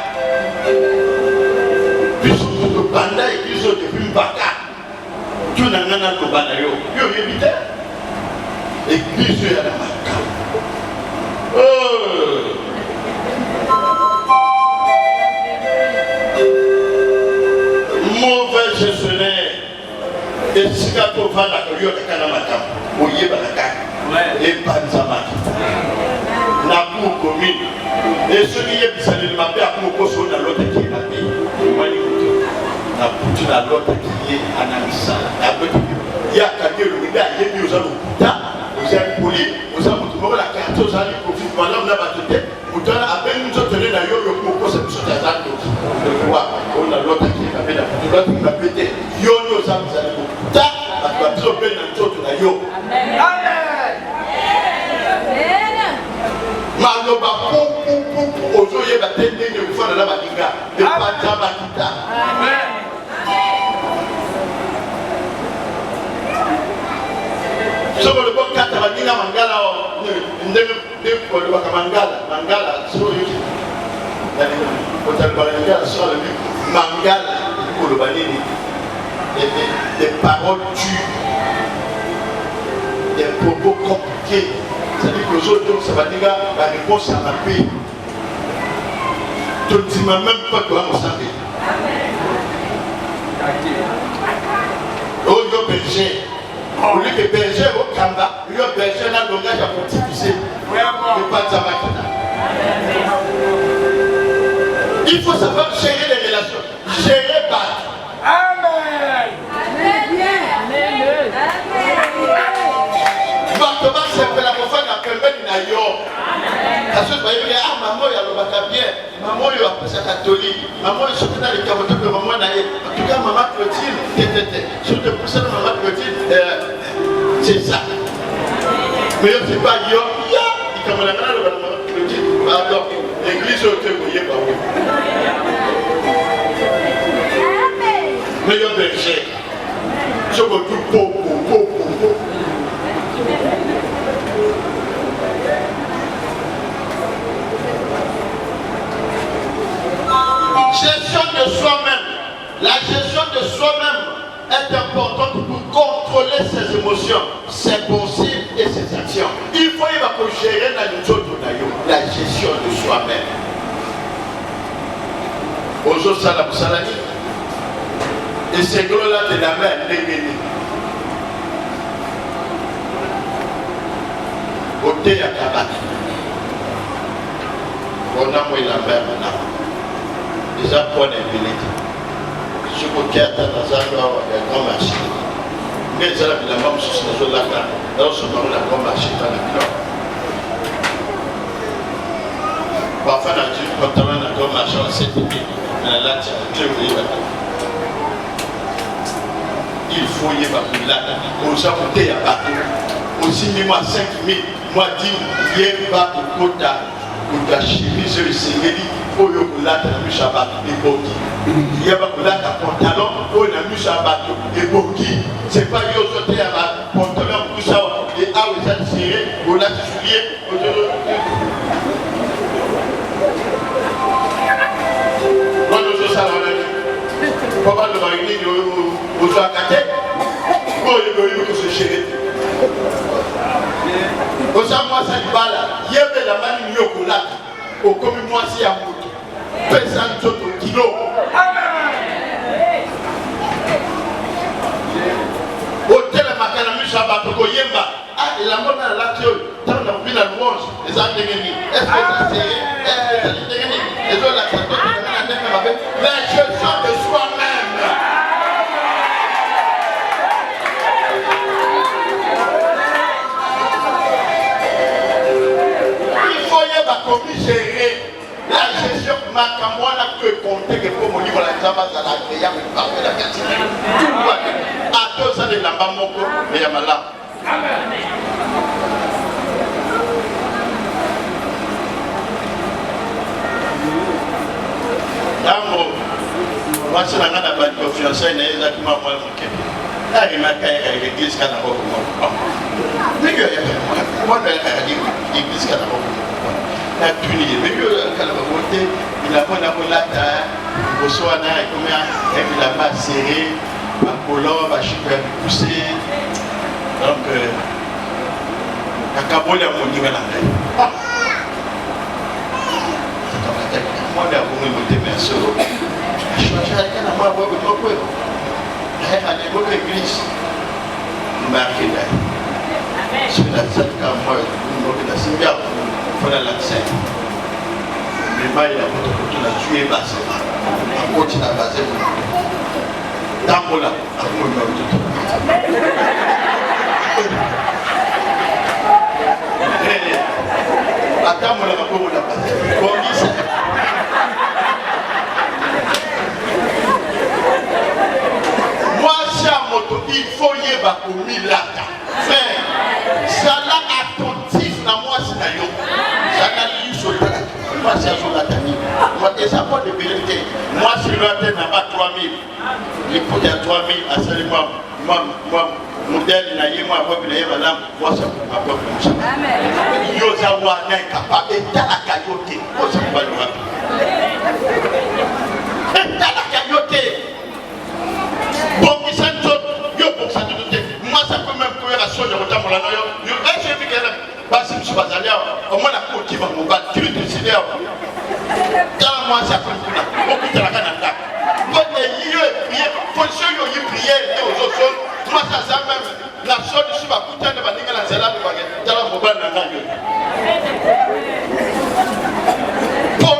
B: puis ce que banda église depuis baka tu n'as rien à banda yo yété église ya na manga mauvais gestionnaire et si tu as pour vendre la collier de Kanamata, au Yébalaka, et Panzamaki, la cour commune, et ce qui est bizarre, il m'a fait à Kokoso dans l'autre qui est la paix. La poutre dans l'autre qui est Anamisa, la petite. Il y a quelqu'un qui a été aux Alouta, aux Aloupouli, aux Aloupouli, la carte aux Aloupouli, voilà, on a battu. Nous avons nous obtenu la yoyo pour que ce soit un autre. On a l'autre qui a fait la photo, l'autre qui a pété. Yo, nous avons fait ta, la photo de l'autre de la yo. Amen. Maloba, pour aujourd'hui, il va t'aider de voir la batinga. De Panzamata. Amen. Je suis le bon cas de la Mangala, Mangala, sur le Mangala, pour le banini, des paroles dures, des propos compliqués. C'est-à-dire que les autres, ça va dire la réponse à la paix. Tu ne dis même pas que vous savez. Oh, yo berger. Au lieu que berger au Kamba, le berger n'a l'engagement à multiplier. Il faut savoir gérer les relations. Gérer battre. Amen. Amen. Battement, c'est que la profane a permis d'ailleurs. Parce que vous voyez, maman, il y a le bien, maman, il y a la catholique, maman, il y a les cabotos que maman a. En tout cas, maman Clotilde, surtout pour ça, maman Clotilde, c'est ça. Mais je ne sais pas, il y a comme la maman Clotilde, pardon, l'église au Dieu, vous voyez, pas vous. Mais il y a berger. Je veux tout beau. Gestion de soi-même. La gestion de soi-même est importante pour contrôler ses émotions, ses pensées et ses actions. Il faut gérer la gestion de soi-même. Aujourd'hui, ça la et c'est que là de la mer, les côté à Kabak. On a moins la mer maintenant. Déjà, pour les billets. Je vous quitte dans un grand marché. Mais ça, la maman, sur ce là, alors, on a un grand marché dans la ville. Parfois, on a dit, quand on a un grand marché, on s'est dit, là, tu as il faut y avoir là, on s'est monté à bateau. Aussi, moi 5 000, moi 10 000, il y a un bateau pour ta chemise, le séréli, pour le bateau, le chabat et boki. Il y a un pantalon, pour le bateau et boki. C'est pas yo sauter à pantalon pour ça, et à vous attirer, pour la soulier, pour le salon. Papa de Marigny, vous avez gâté. Vous avez se gérer. Vous savez, moi, ça y va là. Il y avait la manie Yokola. Au commun, moi, c'est à moto. Pesant tout au kilo. Au tel matin, la Shabbat, au Yemba. Ah, et la mode à la théo. Dans la ville à louange, les Andéguénis. Est-ce que ça c'est. Est-ce que ça c'est. Et donc, la gestion de soi-même. Il faut y avoir commis gérer la gestion. Ma camoine peut compter que pour mon livre, la Java, ça l'a créé, mais pas de la quantité. Tout le monde. À deux ans de la Bamoko, mais il y a malade. Moi, c'est la grande confiance, il y a exactement moi mon kébé. Là, il m'a dit qu'il l'église qui a d'abord pour moi. Mais il y a moi, l'église qui a d'abord pour moi. La tunie, mais il y a la volonté, il a bon à la terre, au soir, il a pas serré, un colon, un chiffre poussé. Donc, la cabole a mon niveau là. Moi, j'ai voulu me démercer. Je suis allé à la main pour le couple. J'ai allé à l'église. Marqué là. C'est la seule qu'à moi, la Seigneur, il faut la scène. Mais moi, il a tué Bassé. Il continue à baser. Tambola, à moi, il m'a attends, moi, la passé. Moi, c'est à moto, il faut y avoir pour Milata. Frère, ça l'a attentif dans moi, c'est d'ailleurs. Ça l'a lu sur le moi, c'est sur la tani. Moi, et ça pas de vérité. Moi, c'est le matin, n'a pas 3 000. Il faut dire 3 000 à ce moi, modèle, il y a moi, moi, ça pour ma propre moussa. Amen. Yozawa n'est capable. Et t'as la cailloté. Moi, ça va le rappeler. Et t'as la cailloté. Bon, il s'en saute. Yo, pour ça, moi, ça peut même courir à son de retard pour la noyau. Yo, j'ai vu qu'elle a passé sur Bazalia. Au moins, la cour qui va me battre. Tu le décides. Dans moi, ça peut me courir. Beaucoup de la canada. Bon, il y a prière. Faut que je prière aux autres. Moi, ça même. La chose sur ma putain de bannière, la zéla de baguette. Dans la mobile, la nague. Pour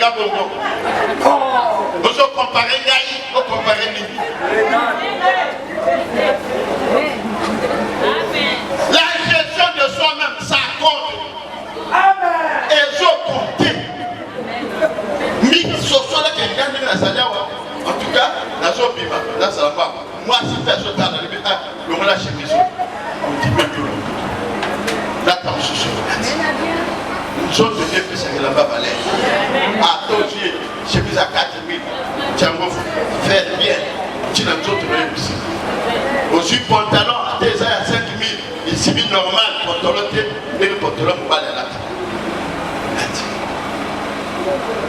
A: Eza bongo. Vous comparez Gaï, vous comparez Libi. La gestion de soi-même, ça compte. Et je compte. En tout cas, la zone bima, là ça va. Moi, si tu as ce temps, le monde a chez mes autres. On dit bien que là, tu as un souci. Une zone de vie, c'est que là-bas, valait. À toi aussi, j'ai mis à 4 000. Tu as faire bien. Tu n'as pas de aussi. Aussi, pantalon, à tes à 5 000. Et 6 000 normal, pantalon, et le pantalon, on va aller là.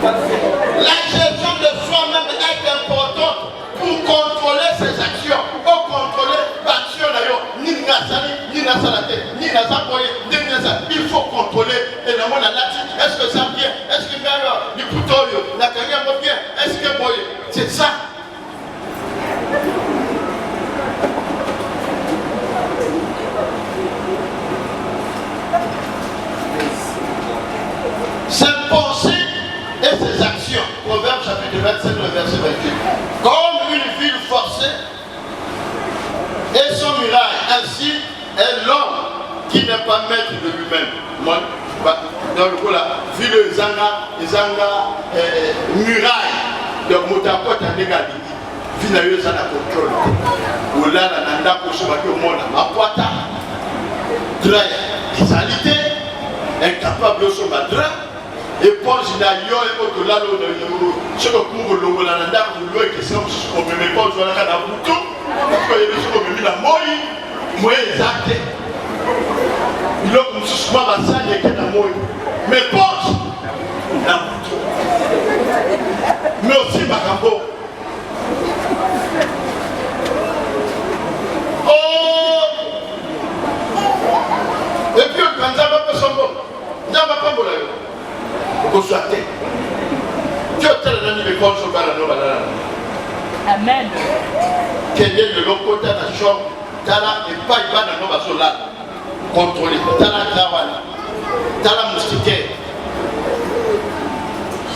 A: La gestion de soi-même est importante pour contrôler ses actions. Pour contrôler l'action d'ailleurs. Ni Nassali, ni Nassalate, ni Nassaboye, ni Nassali. Il faut contrôler. Et le monde a dit, est-ce que ça vient? Est-ce que ça du couteau? La carrière va bien? Est-ce que Boye? C'est ça. Ses pensées et ses actions. Proverbe chapitre 27, le verset 28. Comme une ville forcée et son muraille, ainsi est l'homme qui n'est pas maître de lui-même. Moi, dans le coup là, ville Zanga, muraille, donc Moutapo Tanegadi, ville Zanga contrôle. Ou là, la nanda pour se battre au monde, ma poita, draya, égalité, incapable de se battre. Et pour je n'ai yo et pour là ce que vous voulez la nanda vous voulez que c'est comme me pas sur la canne bouton parce que il est comme me la moi exact il a comme ce soit la salle et que la moi mais poche la bouton mais aussi Macambo oh et puis quand ça va pas son bon ça va pas bon là constater. Dieu t'a donné les bonnes choses à la Amen. Quel est le loco de la chambre? Tala et pas il va dans nos vasos là. Contrôler. Tala travail. Tala moustiquaire.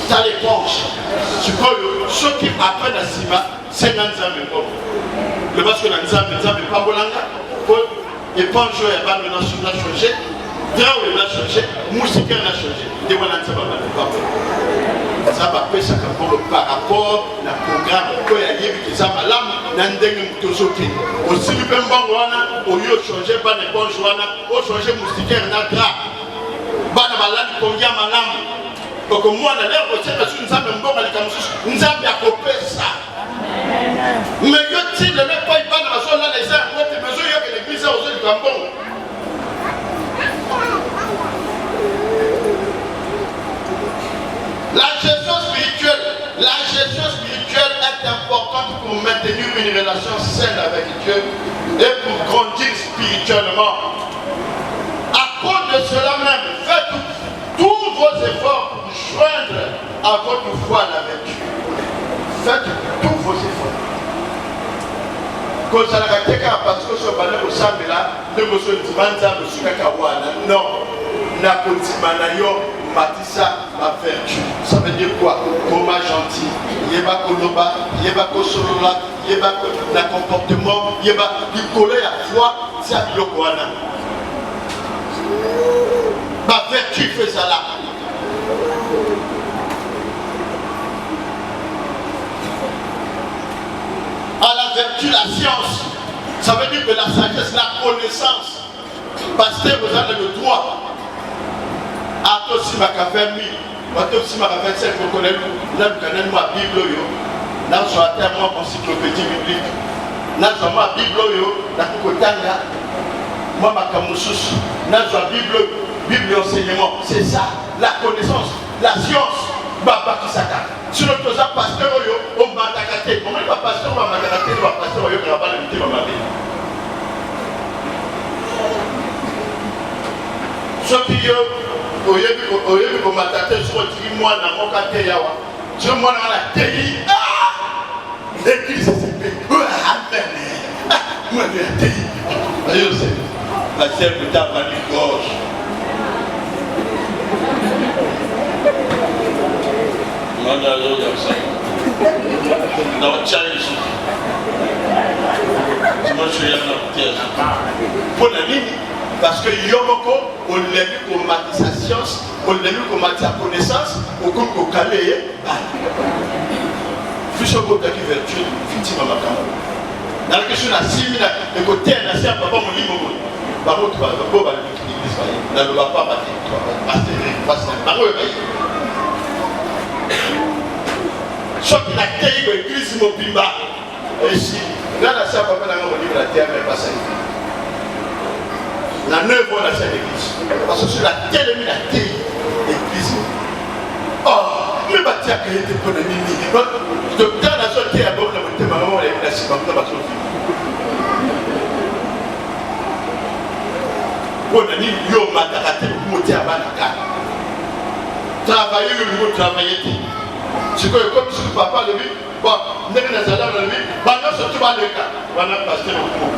A: Tala éponge. Ceux qui apprennent à Sima, c'est dans le le parce que dans le pas bolanga. Éponge, il va maintenant changer. Drao il a changé, moustiquaire il a changé. Ça va faire ça par rapport au programme que il y a qui ça malam n'andeng mutozoki. Aussi le bambouana, au lieu de changer pas de bon joana, au changer moustiquaire na drap. Bana balani kongia malam. Donc moi na l'air au tête sur nzambe mbonga likamusu. Nzambe akopé ça. Mais yo ti le mec pas il va dans la zone là les uns, ouais tu besoin que l'église aux autres gambon. La gestion spirituelle est importante pour maintenir une relation saine avec Dieu et pour grandir spirituellement. À cause de cela même, faites tous vos efforts pour joindre à votre foi la vertu. Faites tous vos efforts. Quand ça n'a pas été parce que ce balai au samedi là, ne vous souvenez non, n'a pas Matissa, ma vertu. Ça veut dire quoi? Comment gentil. Yeba koloba, yeba kosolola, yeba na comportement, yeba picolé à foi, c'est à Bilokoana. Ma vertu fait ça là. À la vertu, la science. Ça veut dire que la sagesse, la connaissance. Pasteur, vous avez le droit. A toi aussi ma café mi, moi aussi ma café c'est pour connaître là le canal ma Bible yo, là sur la terre moi encyclopédie biblique, là sur ma Bible yo, la kukotanga, moi ma kamusus, là sur la Bible enseignement, c'est ça, la connaissance, la science, baba kisaka. Sur notre pasteur yo, on va t'attaquer, on va pas pasteur, on va t'attaquer, on va pasteur yo qui va pas l'inviter dans ma vie. Ce qui au lieu de m'attaquer sur le moi dans mon quartier, je me dans la télé. L'église s'est fait. Amen. Moi, la télé. La sœur de ta manie gorge.
B: Parce que Yomoko, on l'a vu comme sa science, on l'a vu comme sa connaissance, on comme au calé. Plus on peut qui vertu, effectivement, ma camarade. Dans la question de la simile, le côté de la science, papa, mon livre, par contre, tu vas voir l'église, dans le papa, soit qu'il a créé l'église Mobimba, et si, là, la science, papa, dans le livre, la terre n'est pas ça. La neuve, on a cette église. Parce que sur la terre, il a créé l'église. Oh, mais bah, tu as créé tes économies. Donc, dans la zone qui est à bord de la montée, maman, elle est là, c'est pas comme ça. On a dit, yo, ma karaté, vous montez à Banaka. Travailler, le niveau travailler. C'est comme si le papa le dit, bon, n'est pas dans la vie, maintenant, tu vas le cas. On a passé le coup.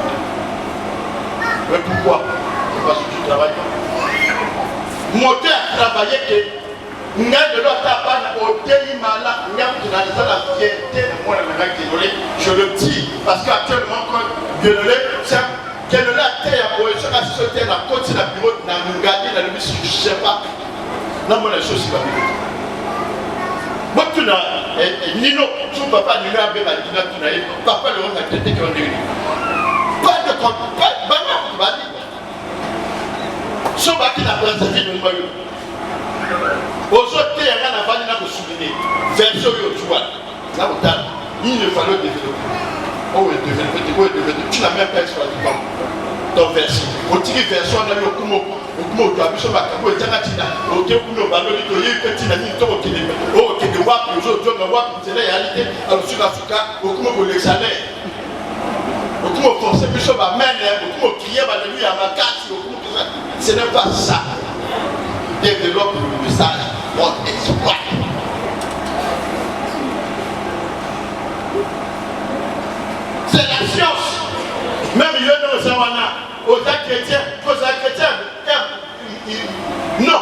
B: Mais pourquoi? Parce que tu travailles. Monter à travailler que nous avons de l'autre part au Télimala, nous avons la fierté de moi, je le dis, parce qu'actuellement, quand Guénolé, c'est Guénolé a été à Boé, sur la société, la côte, c'est la bureau, dans le gardien, dans le mission, je ne sais pas. Non, moi, la chose, c'est pas bien. Moi, tu n'as, Nino, son papa, Nino a bien la dîner, tu n'as papa, le rôle a traité qu'on est. Pas de compte, pas de banane, tu vas dire. Son baki n'a pas servi de moyen. Aux autres, il y a un avant de souligner. Version tu vois. Là, il ne fallait développer. Oh, développer. Tu n'as même pas exploité ton version. Au tigre version, on a eu au Kumo, tu as vu son macabo et Tanatina. Au Kumo, Baloli, il y a eu petit ami, au Kélé. Au Kélé, Wap, les autres, Wap, c'est la réalité. Alors, sur l'Afrique, au Kumo, les salaires. Au Kumo, forcé, puis sur ma main, au Kumo, qui est, lui, à ma carte, au Kumo, ce n'est pas ça. Développe le message, on exploite. C'est la science. Même il y a dans aux chrétiens, non.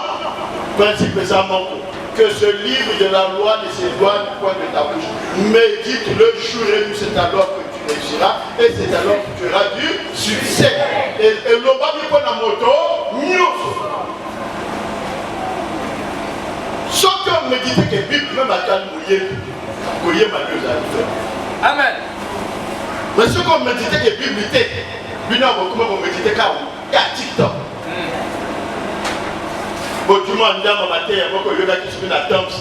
B: Principe des amants, que ce livre de la loi ne s'éloigne point de ta bouche. Médite-le jour et nuit, c'est alors que tu réussiras et c'est alors que tu auras du succès. Et l'on va lui prendre la moto, nous. Sauf qu'on me dit que la Bible, même à Calmouillé, Mouillé m'a dit aux Amen. Mais ce qu'on me dit que la Bible était, lui n'a pas comment me dit que y a TikTok. Bon, du moins, on a maté, il y a beaucoup de gens qui sont à Toms.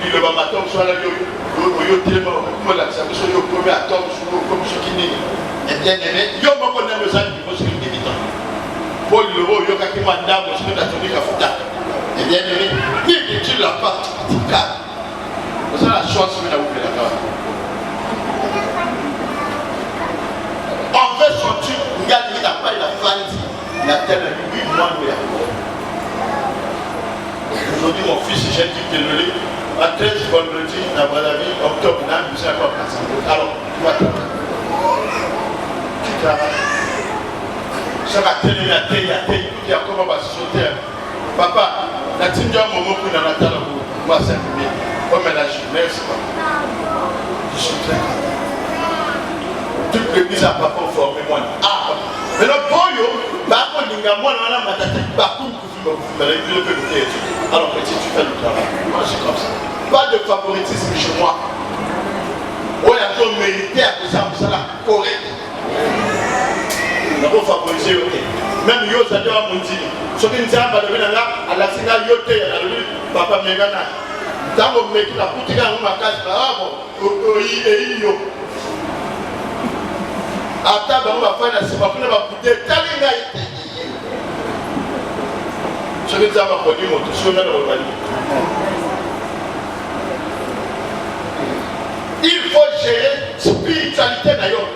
B: Il le va matin, soit là, il y a tellement de gens qui sont à Toms, comme ceux qui n'y sont. Et bien, il y a beaucoup de gens qui vont se faire des habitants. Paul le roi, il y a quelqu'un qui m'a dit que je suis à Fouta. Eh bien, il tu l'as pas, vous avez la chance de vous faire la on veut sortir, regarde, il n'a pas la fanti, il a tellement 8 mois de aujourd'hui, mon fils, j'ai dit que le à 13 vendredi, dans Brazzaville, octobre, là, je suis encore passé. Alors, tu vas travailler. Tu travailles. Ça va télé, il y a comment on va se sauter. Papa, la team de mon moment pour la table, moi, c'est un peu bien. Oh, mais là, je merci pas. Je suis très content. Toute l'église a pas formé moi. Ah, mais le boyo, bah, on dit que moi, on a ma tête, bah, alors, petit, tu fais le travail. Moi, c'est comme ça. Pas de favoritisme chez moi. On a toujours mérité à cause de ça, correct. On a pas favorisé, ok. Même yo, ça doit mon dire. Ce qui nous a pas de venir là, à la finale, yo, papa Megana. Dans mon mec, la boutique à ma case, ah bon, yo. Après, on va faire la séparation, on va goûter, ce que nous avons produit, mon tout, il faut gérer spiritualité d'ailleurs.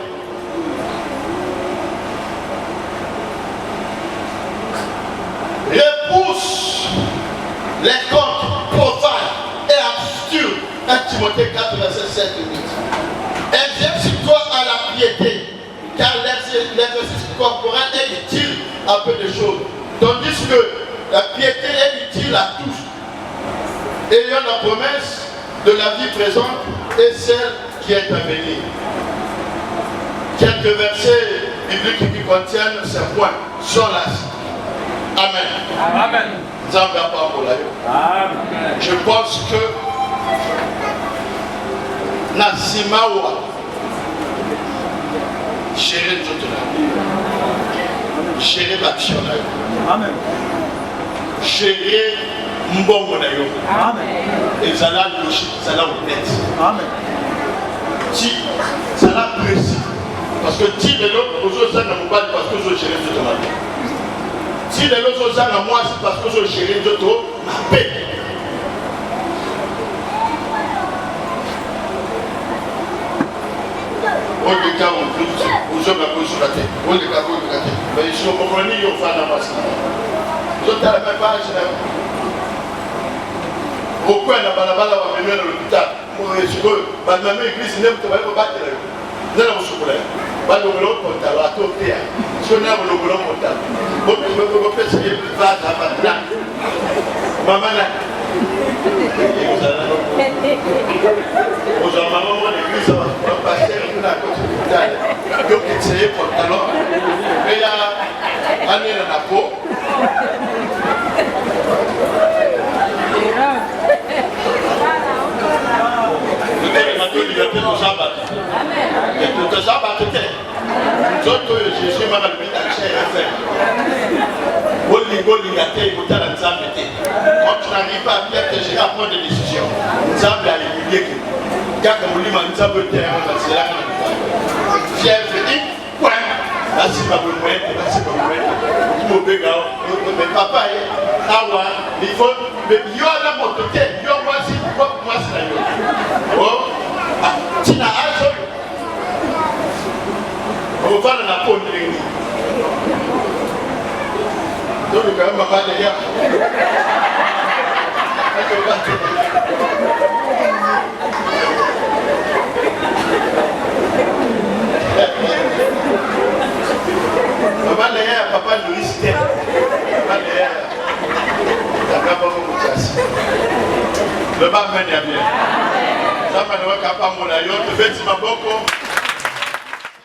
B: Repousse les comptes profanes et absurdes. 1 Timothée 4, verset 7 et 8. Exerce-toi à la piété, car l'exercice corporel est utile à peu de choses. Tandis que la piété est utile à tous. Ayant la promesse
A: de la vie présente et celle qui est à venir. Quelques versets bibliques qui contiennent ces points sont là. Amen.
C: Amen.
A: Je pense que Nasimawa gérer gérer l'action.
C: Amen.
A: Gérer mbongo na yo.
C: Amen.
A: Et ça l'a logique, ça l'a honnête.
C: Amen.
A: Si ça l'a précis. Parce que si les autres aux autres ne pas parce que je gère tout le monde. Si les autres aux à moi c'est parce que je gère tout ma paix. On les cas on plus aux hommes à cause de la tête. On les cas on la tête. Mais ils sont comprenus ils ont fait la passe. Ils ont à la même page. Pourquoi la balabala va venir à l'hôpital? Moi je suis ma maman église n'aime pas battre. Non, non, je ne pas de l'eau potable, à tout faire. Je n'ai pas de l'eau potable. Vous pouvez faire des vases à Badla. Maman, vous avez maman, l'église va passer à côté de l'hôpital. Donc, c'est pour le talon. Mais il y a un année dans la peau. Quand tu n'arrives pas à bien te gérer à prendre des décisions, nous avons à évoluer. Car comme on dit, nous avons été c'est là que fier dit, point. Là, c'est pas bon moyen, là, c'est pas bon moyen. Mais papa, il faut. Mais il y a la moto, il y a moi, c'est la yo. Oh, tu n'as pas ça. On va dans la peau de l'église. Donc, quand même, maman derrière. Maman derrière, papa nous risque. Maman derrière. T'as pas beaucoup de place. Le bas mène bien. Ça m'a donné qu'à pas mon aïe, tu fais ma boko.